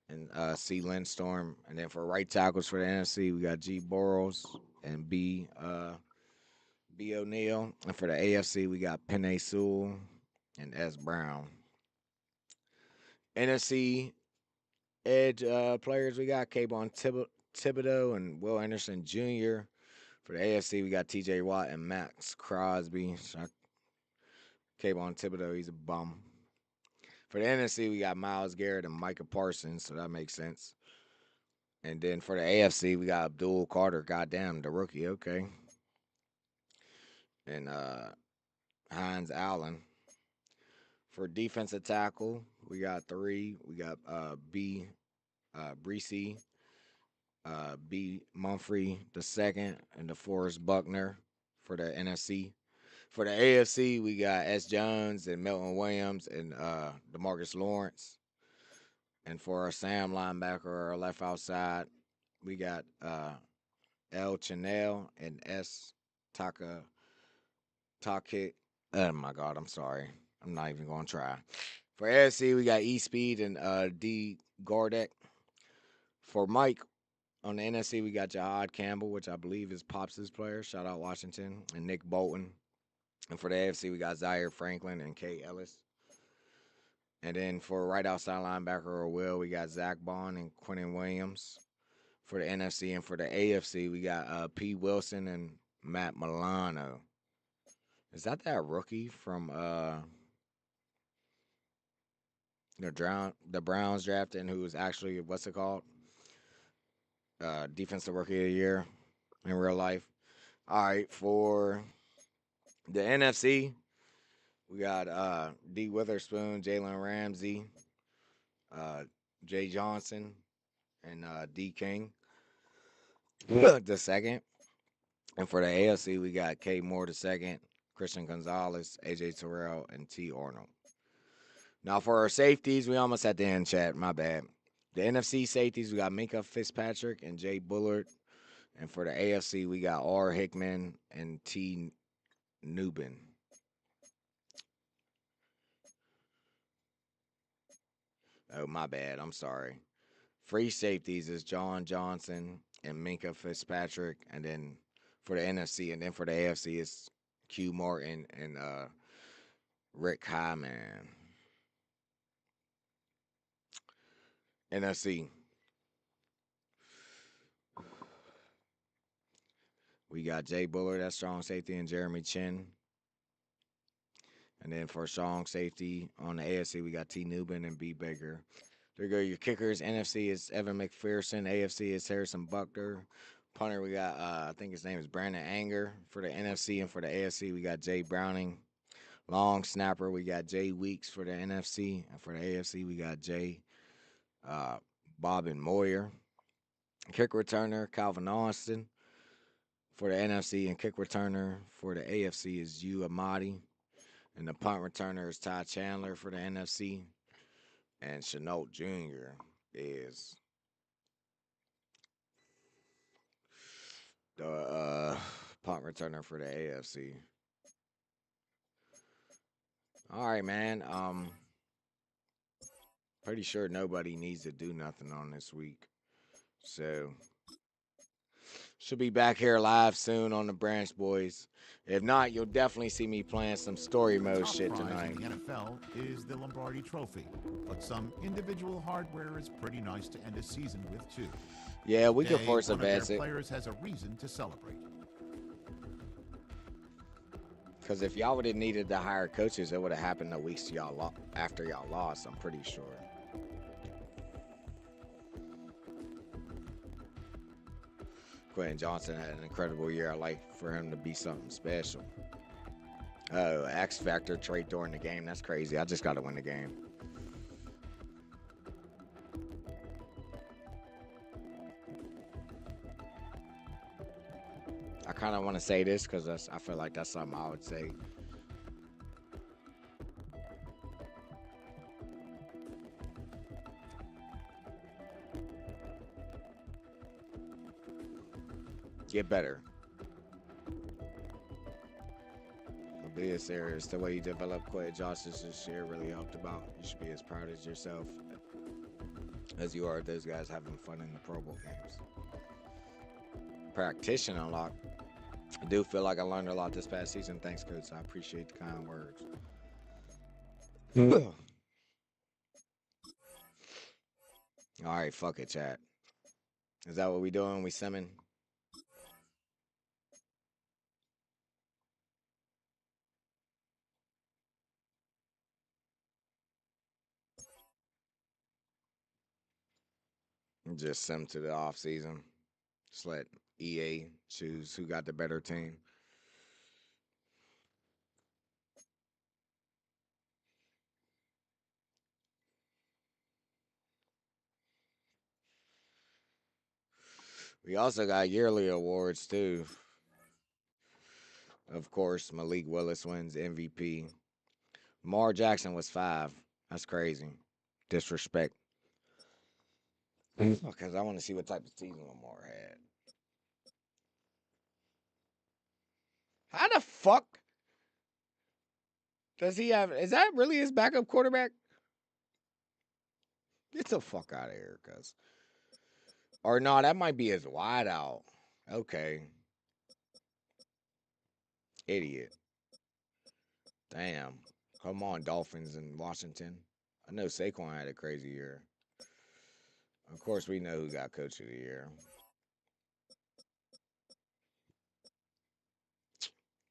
and C. Lindstorm. And then for right tackles for the NFC, we got G. Burrows and B. O'Neal. And for the AFC, we got Penei Sewell and S. Brown. NFC edge players, we got Kayvon Thibodeau and Will Anderson Jr. For the AFC, we got TJ Watt and Max Crosby. Kayvon Thibodeau, he's a bum. For the NFC, we got Myles Garrett and Micah Parsons, so that makes sense. And then for the AFC, we got Abdul Carter, goddamn, the rookie, okay. And Hines Allen. For defensive tackle, we got three. We got B. Breesy, B. Mumphrey the second, and DeForest Buckner for the NFC. For the AFC, we got S. Jones and Milton Williams and DeMarcus Lawrence. And for our Sam linebacker, our left outside, we got L. Chanel and S. Taki. Oh my God, I'm sorry. I'm not even going to try. For AFC, we got E. Speed and D. Gordek. For Mike, on the NFC, we got Jahad Campbell, which I believe is Pops' player. Shout out Washington. And Nick Bolton. And for the AFC, we got Zaire Franklin and Kay Ellis. And then for right outside linebacker or Will, we got Zach Bond and Quentin Williams. For the NFC and for the AFC, we got P. Wilson and Matt Milano. Is that rookie from the Browns drafted, who was actually, what's it called? Defensive Rookie of the Year in real life. All right, for the NFC, we got D. Witherspoon, Jalen Ramsey, Jay Johnson, and D. King the second. And for the AFC, we got K. Moore the second, Christian Gonzalez, AJ Terrell, and T. Arnold. Now for our safeties, we almost at the end, chat. My bad. The NFC safeties, we got Minka Fitzpatrick and Jay Bullard. And for the AFC, we got R. Hickman and T. Nubin. Oh, my bad. I'm sorry. Free safeties is John Johnson and Minka Fitzpatrick. And then for the NFC, and then for the AFC, it's Q Morton and Rick Hyman. NFC, we got Jay Bullard, that's strong safety, and Jeremy Chin. And then for strong safety on the AFC, we got T. Newman and B. Baker. There you go. Your kickers. NFC is Evan McPherson. AFC is Harrison Buckner. Punter, we got, I think his name is Brandon Anger for the NFC. And for the AFC, we got Jay Browning. Long snapper, we got Jay Weeks for the NFC. And for the AFC, we got Jay Bobbin Moyer. Kick returner, Calvin Austin for the NFC. And kick returner for the AFC is Yu Amadi. And the punt returner is Ty Chandler for the NFC. And Chenault Jr. is the punt returner for the AFC. All right, man. Pretty sure nobody needs to do nothing on this week. So, should be back here live soon on the BranchBoyz. If not, you'll definitely see me playing some story mode Top shit prize tonight. in the NFL is the Lombardi Trophy, but some individual hardware is pretty nice to end a season with too. Yeah, we could Today, force one of their advance it. players has a reason to celebrate. Because if y'all would have needed to hire coaches, it would have happened the weeks y'all after y'all lost, I'm pretty sure. Quentin Johnson had an incredible year. I like for him to be something special. Oh, X Factor trait during the game. That's crazy. I just got to win the game. I kind of want to say this because I feel like that's something I would say. Get better. Be as serious. The way you developed Quentin Johnson this year really helped him out. You should be as proud as yourself as you are of those guys having fun in the Pro Bowl games. Practitioner unlock. I do feel like I learned a lot this past season. Thanks, Coach. I appreciate the kind words. All right, fuck it, chat. Is that what we doing? We simming? Just sim to the off season. Just let EA choose who got the better team. We also got yearly awards too. Of course, Malik Willis wins MVP. Lamar Jackson was 5. That's crazy. Disrespect. Because I want to see what type of season Lamar had. How the fuck does he have? Is that really his backup quarterback? Get the fuck out of here, cuz. Or no, that might be his wideout. Okay. Idiot. Damn. Come on, Dolphins and Washington. I know Saquon had a crazy year. Of course, we know who got Coach of the Year.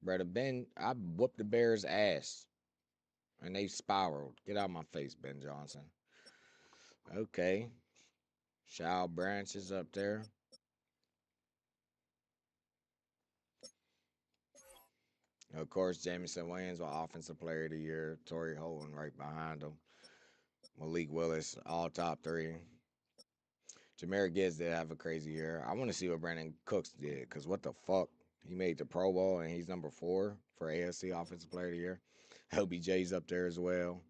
Brother Ben, I whooped the Bears' ass. And they spiraled. Get out of my face, Ben Johnson. Okay. Shao Branch is up there. Of course, Jamison Williams was Offensive Player of the Year. Torrey Holden right behind him. Malik Willis, all top 3. Jahmyr Gibbs did have a crazy year. I want to see what Brandon Cooks did, because what the fuck? He made the Pro Bowl, and he's number 4 for AFC Offensive Player of the Year. LBJ's up there as well.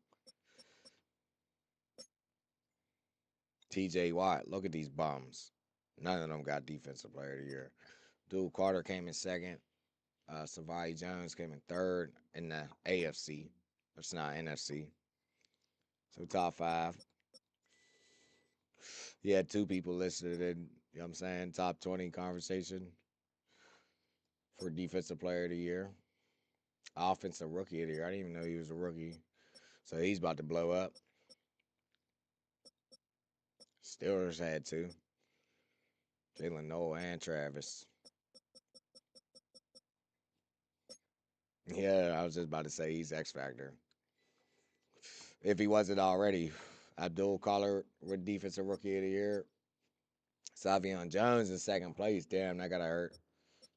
TJ Watt, look at these bums. None of them got Defensive Player of the Year. Duke Carter came in 2nd. Savai Jones came in 3rd in the AFC. That's not NFC. So top 5. He had 2 people listed in, you know what I'm saying, top 20 conversation. for Defensive Player of the Year. Offensive Rookie of the Year. I didn't even know he was a rookie. So he's about to blow up. Steelers had two. Jalen Noel and Travis. Yeah, I was just about to say he's X Factor. If he wasn't already, Abdul Collar with Defensive Rookie of the Year. Savion Jones in second place. Damn, that gotta hurt.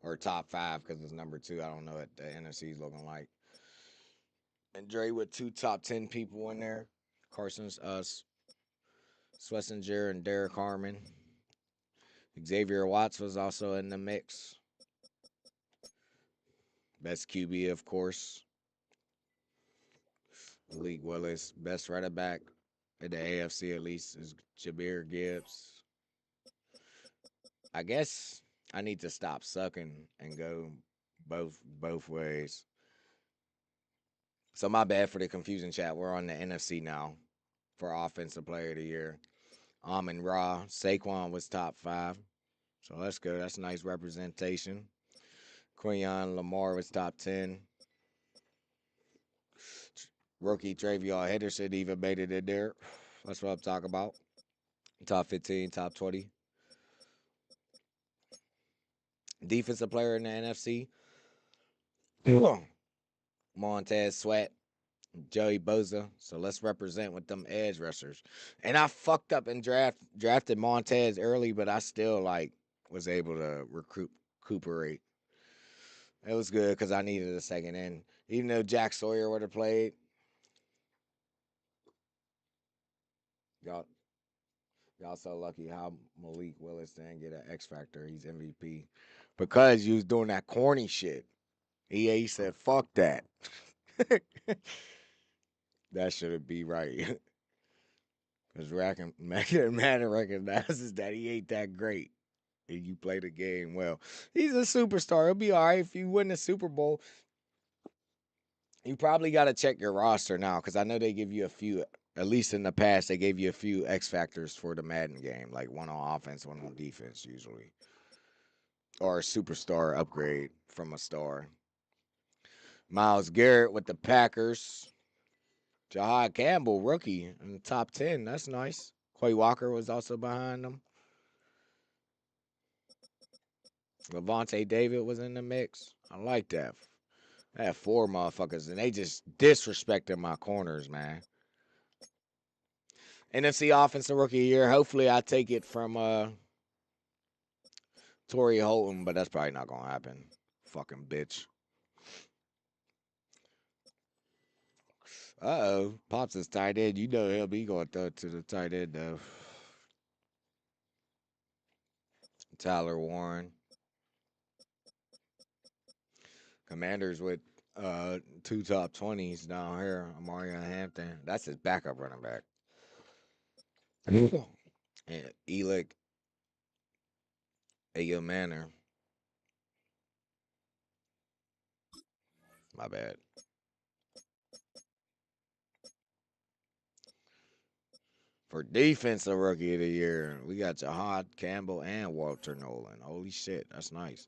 Or top five because it's number two. I don't know what the NFC is looking like. And Dre with two top 10 people in there. Carson's Schlesinger and Derek Harmon. Xavier Watts was also in the mix. Best QB, of course. Malik Willis. Best running back in the AFC, at least, is Jabir Gibbs. I guess I need to stop sucking and go both ways. So my bad for the confusion, chat. We're on the NFC now for Offensive Player of the Year. Amon Ra. Saquon was top 5. So let's go. That's nice representation. Quinyon Lamar was top 10. Rookie Travion Henderson even made it in there. That's what I'm talking about. Top 15, top 20. Defensive player in the NFC. Montez Sweat, Joey Boza. So let's represent with them edge rushers. And I fucked up and drafted Montez early, but I still was able to recuperate. It was good because I needed a second end. Even though Jack Sawyer would have played, y'all so lucky how Malik Willis didn't get an X Factor. He's MVP. Because you was doing that corny shit. EA said, fuck that. That shouldn't be right. Because Madden recognizes that he ain't that great. And you play the game well. He's a superstar. He'll be all right if you win the Super Bowl. You probably got to check your roster now because I know they give you a few, at least in the past, they gave you a few X factors for the Madden game, like one on offense, one on defense, usually. Or a superstar upgrade from a star. Myles Garrett with the Packers. Jahad Campbell, rookie, in the top 10. That's nice. Quay Walker was also behind them. Levante David was in the mix. I like that. I had 4 motherfuckers, and they just disrespected my corners, man. NFC Offensive Rookie of the Year. Hopefully, I take it from Torrey Holton, but that's probably not going to happen. Fucking bitch. Uh-oh. Pops is tight end. You know he'll be going to throw it to the tight end, though. Tyler Warren. Commanders with 2 top 20s down here. Amarian Hampton. That's his backup running back. And Elick Ayo Manor. My bad. For Defensive Rookie of the Year, we got Jahad Campbell and Walter Nolan. Holy shit, that's nice.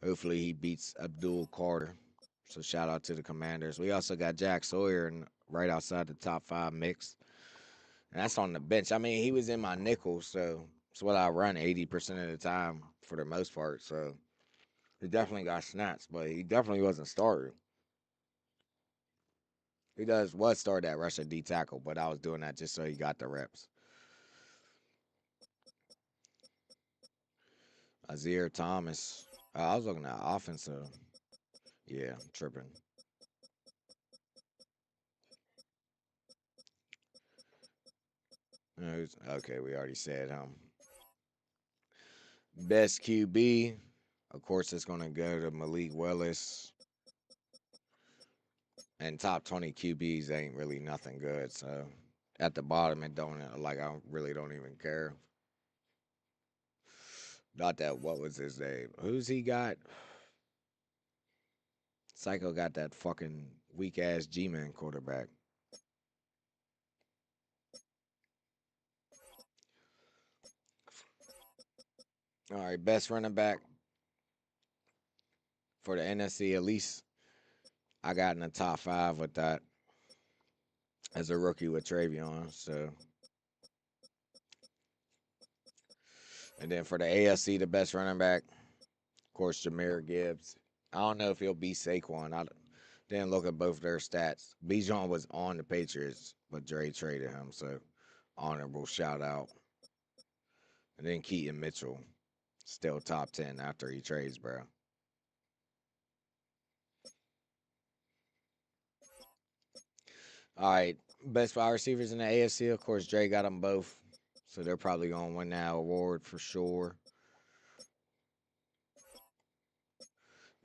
Hopefully he beats Abdul Carter. So shout out to the Commanders. We also got Jack Sawyer right outside the top 5 mix. And that's on the bench. I mean, he was in my nickel, so it's what I run 80% of the time for the most part. So he definitely got snaps, but he definitely wasn't started. He was start at Russian D tackle, but I was doing that just so he got the reps. Azir Thomas. I was looking at offensive. Yeah, I'm tripping. Okay, we already said him. Best QB. Of course, it's going to go to Malik Willis. And top 20 QBs ain't really nothing good. So at the bottom, I really don't even care. Not that, what was his name? Who's he got? Psycho got that fucking weak ass GMen quarterback. All right, best running back. for the NFC, at least I got in the top 5 with that as a rookie with Travion. So, and then for the AFC, the best running back, of course, Jameer Gibbs. I don't know if he'll be Saquon. I didn't look at both their stats. Bijan was on the Patriots, but Dre traded him, so honorable shout out. And then Keaton Mitchell, still top 10 after he trades, bro. All right, best wide receivers in the AFC, of course, Dre got them both, so they're probably going to win that award for sure.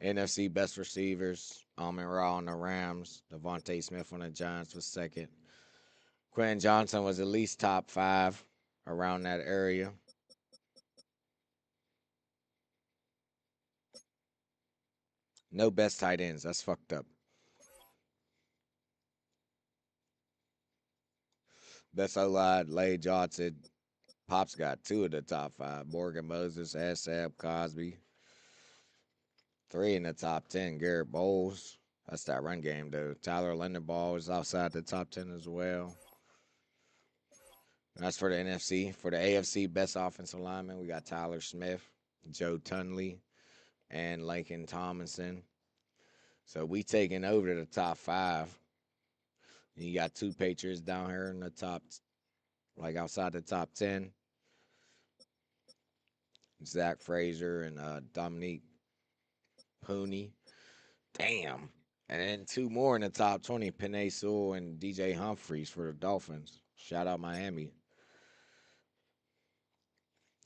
NFC best receivers, Amon-Ra on the Rams, Devontae Smith on the Giants was second. Quentin Johnson was at least top 5 around that area. No best tight ends. That's fucked up. Best O-line, Lay Johnson. Pop's got 2 of the top 5. Morgan Moses, Asap, Cosby. 3 in the top 10. Garrett Bowles. That's that run game, though. Tyler Linderbaugh is outside the top 10 as well. And that's for the NFC. For the AFC, best offensive lineman, we got Tyler Smith, Joe Tunley, and Laken Tomlinson. So we taking over the top 5. You got 2 Patriots down here in the top, like outside the top 10. Zach Frazier and Dominique Pooney. Damn. And then 2 more in the top 20, Penei Sewell and DJ Humphries for the Dolphins. Shout out Miami.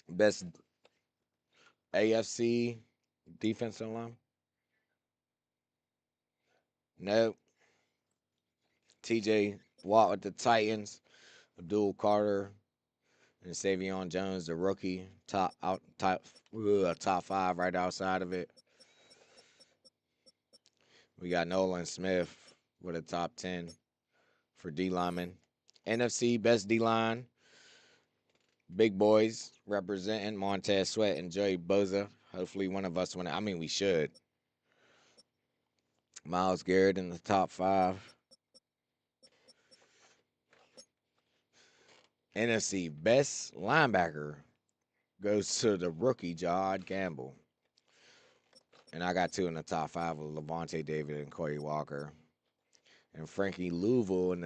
Best AFC defensive line? Nope. TJ Watt with the Titans. Abdul Carter and Savion Jones, the rookie, top 5 right outside of it. We got Nolan Smith with a top 10 for D lineman. NFC best D line. Big boys representing Montez Sweat and Joey Boza. Hopefully one of us win it. I mean, we should. Myles Garrett in the top 5. NFC best linebacker goes to the rookie, Jahad Campbell. And I got 2 in the top 5 with Levante David and Corey Walker. And Frankie Louisville in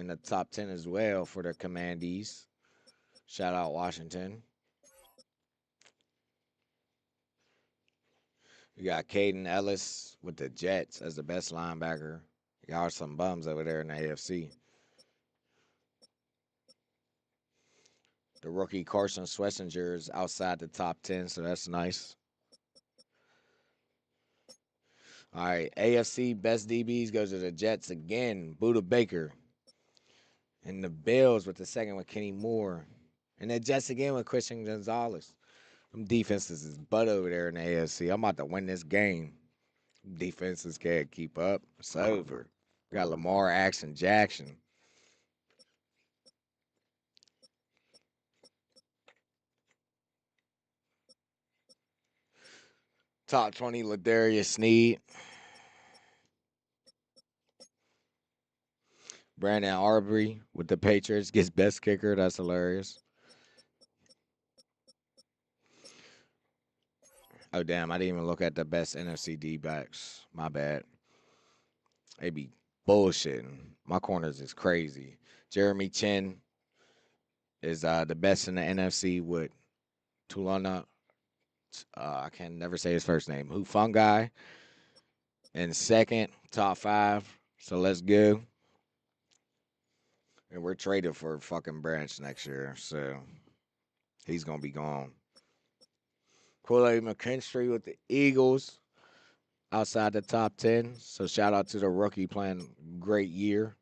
the top 10 as well for the Commandees. Shout out Washington. We got Caden Ellis with the Jets as the best linebacker. Y'all are some bums over there in the AFC. The rookie Carson Schlesinger is outside the top 10, so that's nice. All right, AFC best DBs goes to the Jets again. Buda Baker. And the Bills with the second with Kenny Moore. And the Jets again with Christian Gonzalez. Them defenses is butt over there in the AFC. I'm about to win this game. Defenses can't keep up. It's over. We got Lamar Jackson. Top 20, Ladarius Sneed. Brandon Arbery with the Patriots gets best kicker. That's hilarious. Oh, damn. I didn't even look at the best NFC D-backs. My bad. They be bullshitting. My corners is crazy. Jeremy Chin is the best in the NFC with Tulana. I can never say his first name. Hufungai. And second, top 5. So let's go. And we're traded for fucking Branch next year. So he's going to be gone. Kool-Aid McKinstry with the Eagles outside the top 10. So shout out to the rookie playing great year.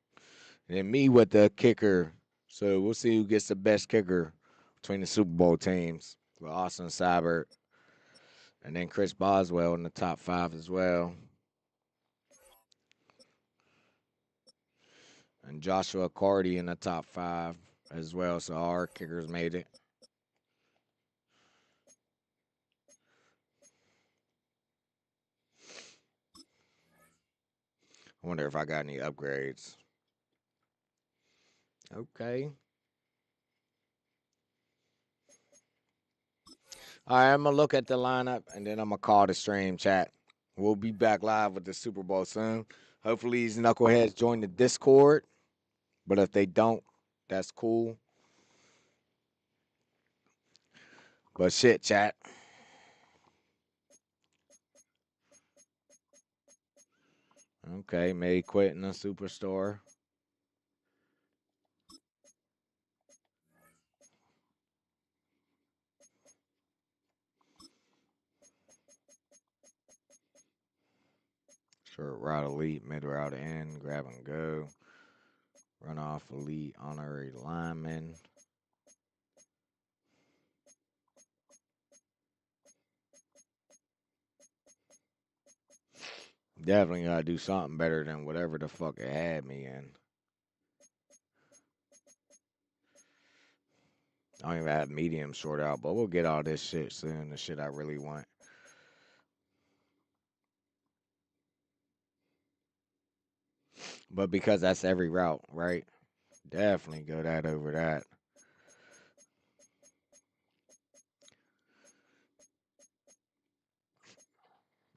And then me with the kicker. So we'll see who gets the best kicker between the Super Bowl teams. With Austin Seibert. And then Chris Boswell in the top 5 as well. And Joshua Cardi in the top 5 as well. So our kickers made it. I wonder if I got any upgrades. Okay. All right, I'm going to look at the lineup, and then I'm going to call the stream chat. We'll be back live with the Super Bowl soon. Hopefully these knuckleheads join the Discord, but if they don't, that's cool. But shit, chat. Okay, May quit in the superstore. Short route elite, mid route in, grab and go. Run off elite, honorary lineman. Definitely gotta do something better than whatever the fuck it had me in. I don't even have medium short out, but we'll get all this shit soon. The shit I really want. But because that's every route, right? Definitely go that over that.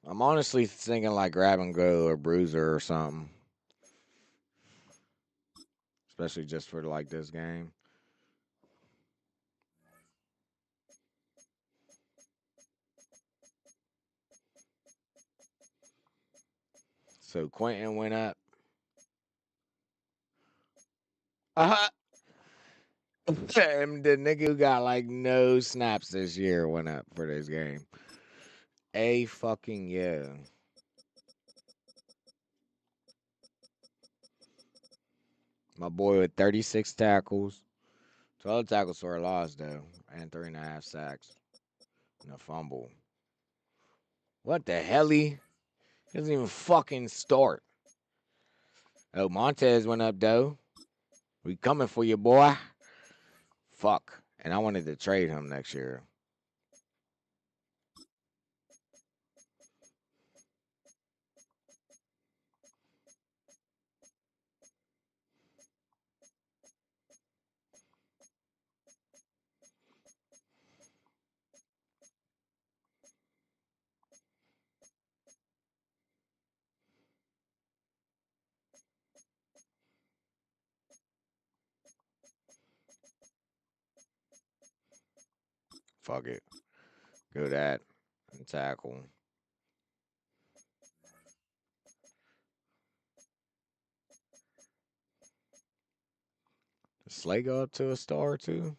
I'm honestly thinking like grab and go or bruiser or something. Especially just for like this game. So Quentin went up. Uh-huh. And the nigga who got like no snaps this year went up for this game. A fucking yeah. My boy with 36 tackles. 12 tackles for a loss though. And 3.5 sacks. And a fumble. What the hell? He doesn't even fucking start. Oh, Montez went up though. We coming for you, boy. Fuck. And I wanted to trade him next year. Fuck it. Go that. And tackle. Does Slay go up to a star too?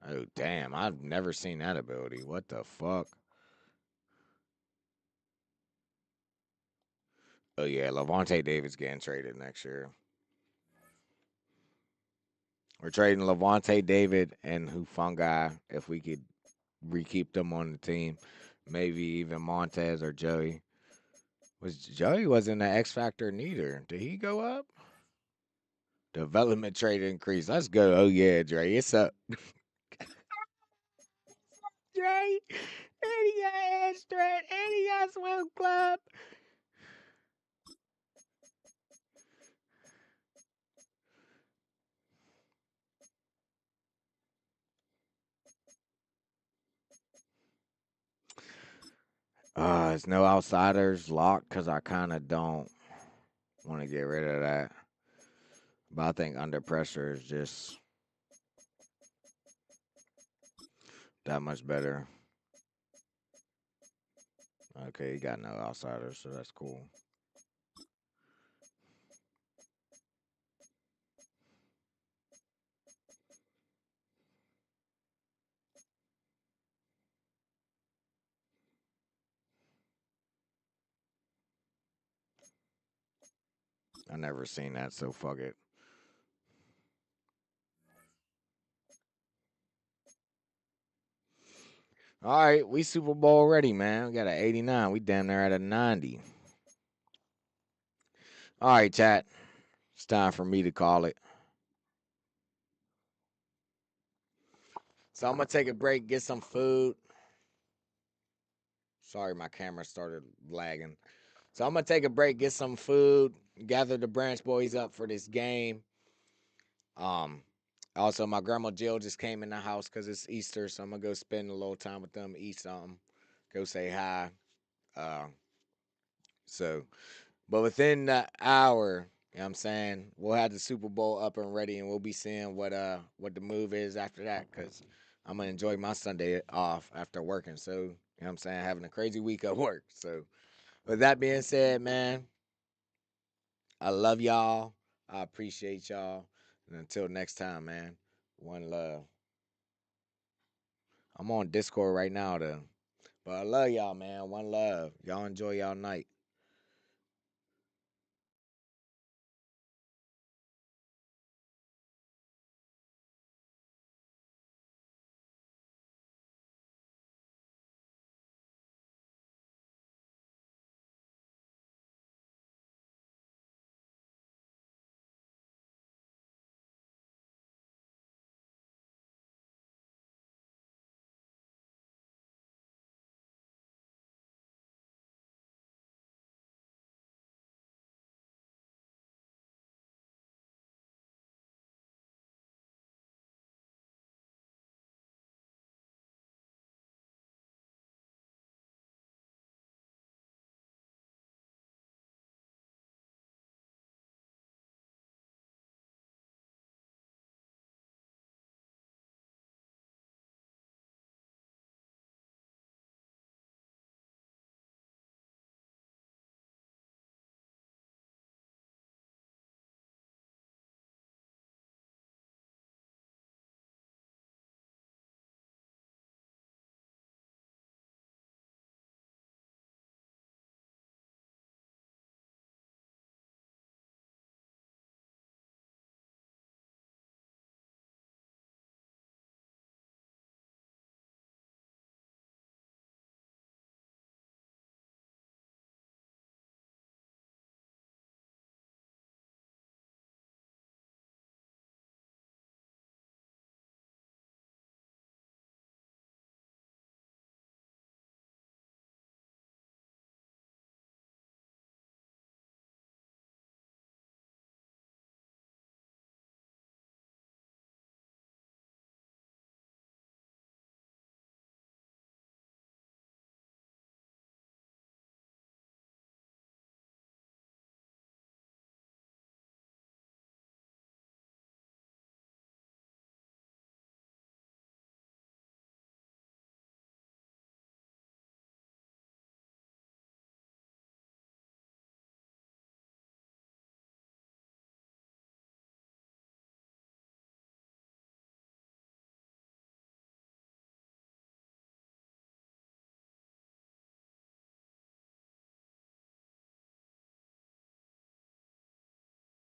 Oh, damn. I've never seen that ability. What the fuck? Oh, yeah. Levante David's getting traded next year. We're trading Levante David and Hufungai if we could re-keep them on the team. Maybe even Montez or Joey. Joey wasn't an X Factor neither. Did he go up? Development trade increase. Let's go. Oh, yeah, Dre. It's up. Dre. And he got Astrid. And he got Swim Club. It's no outsiders locked because I kind of don't want to get rid of that. But I think under pressure is just that much better. Okay, you got no outsiders, so that's cool. I never seen that, so fuck it. All right, we Super Bowl ready, man. We got an 89. We damn near at a 90. All right, chat. It's time for me to call it. So I'm gonna take a break, get some food. Sorry, my camera started lagging. So I'm gonna take a break, get some food, gather the Branch Boys up for this game. Um, Also my grandma Jill just came in the house because it's Easter, so I'm gonna go spend a little time with them, eat something, go say hi. Uh, so, but within the hour, you know what I'm saying, we'll have the Super Bowl up and ready, and we'll be seeing what the move is after that. Cause I'm gonna enjoy my Sunday off after working. So, you know what I'm saying, having a crazy week at work. So, with that being said, man, I love y'all. I appreciate y'all. And until next time, man, one love. I'm on Discord right now, though. But I love y'all, man. One love. Y'all enjoy y'all night.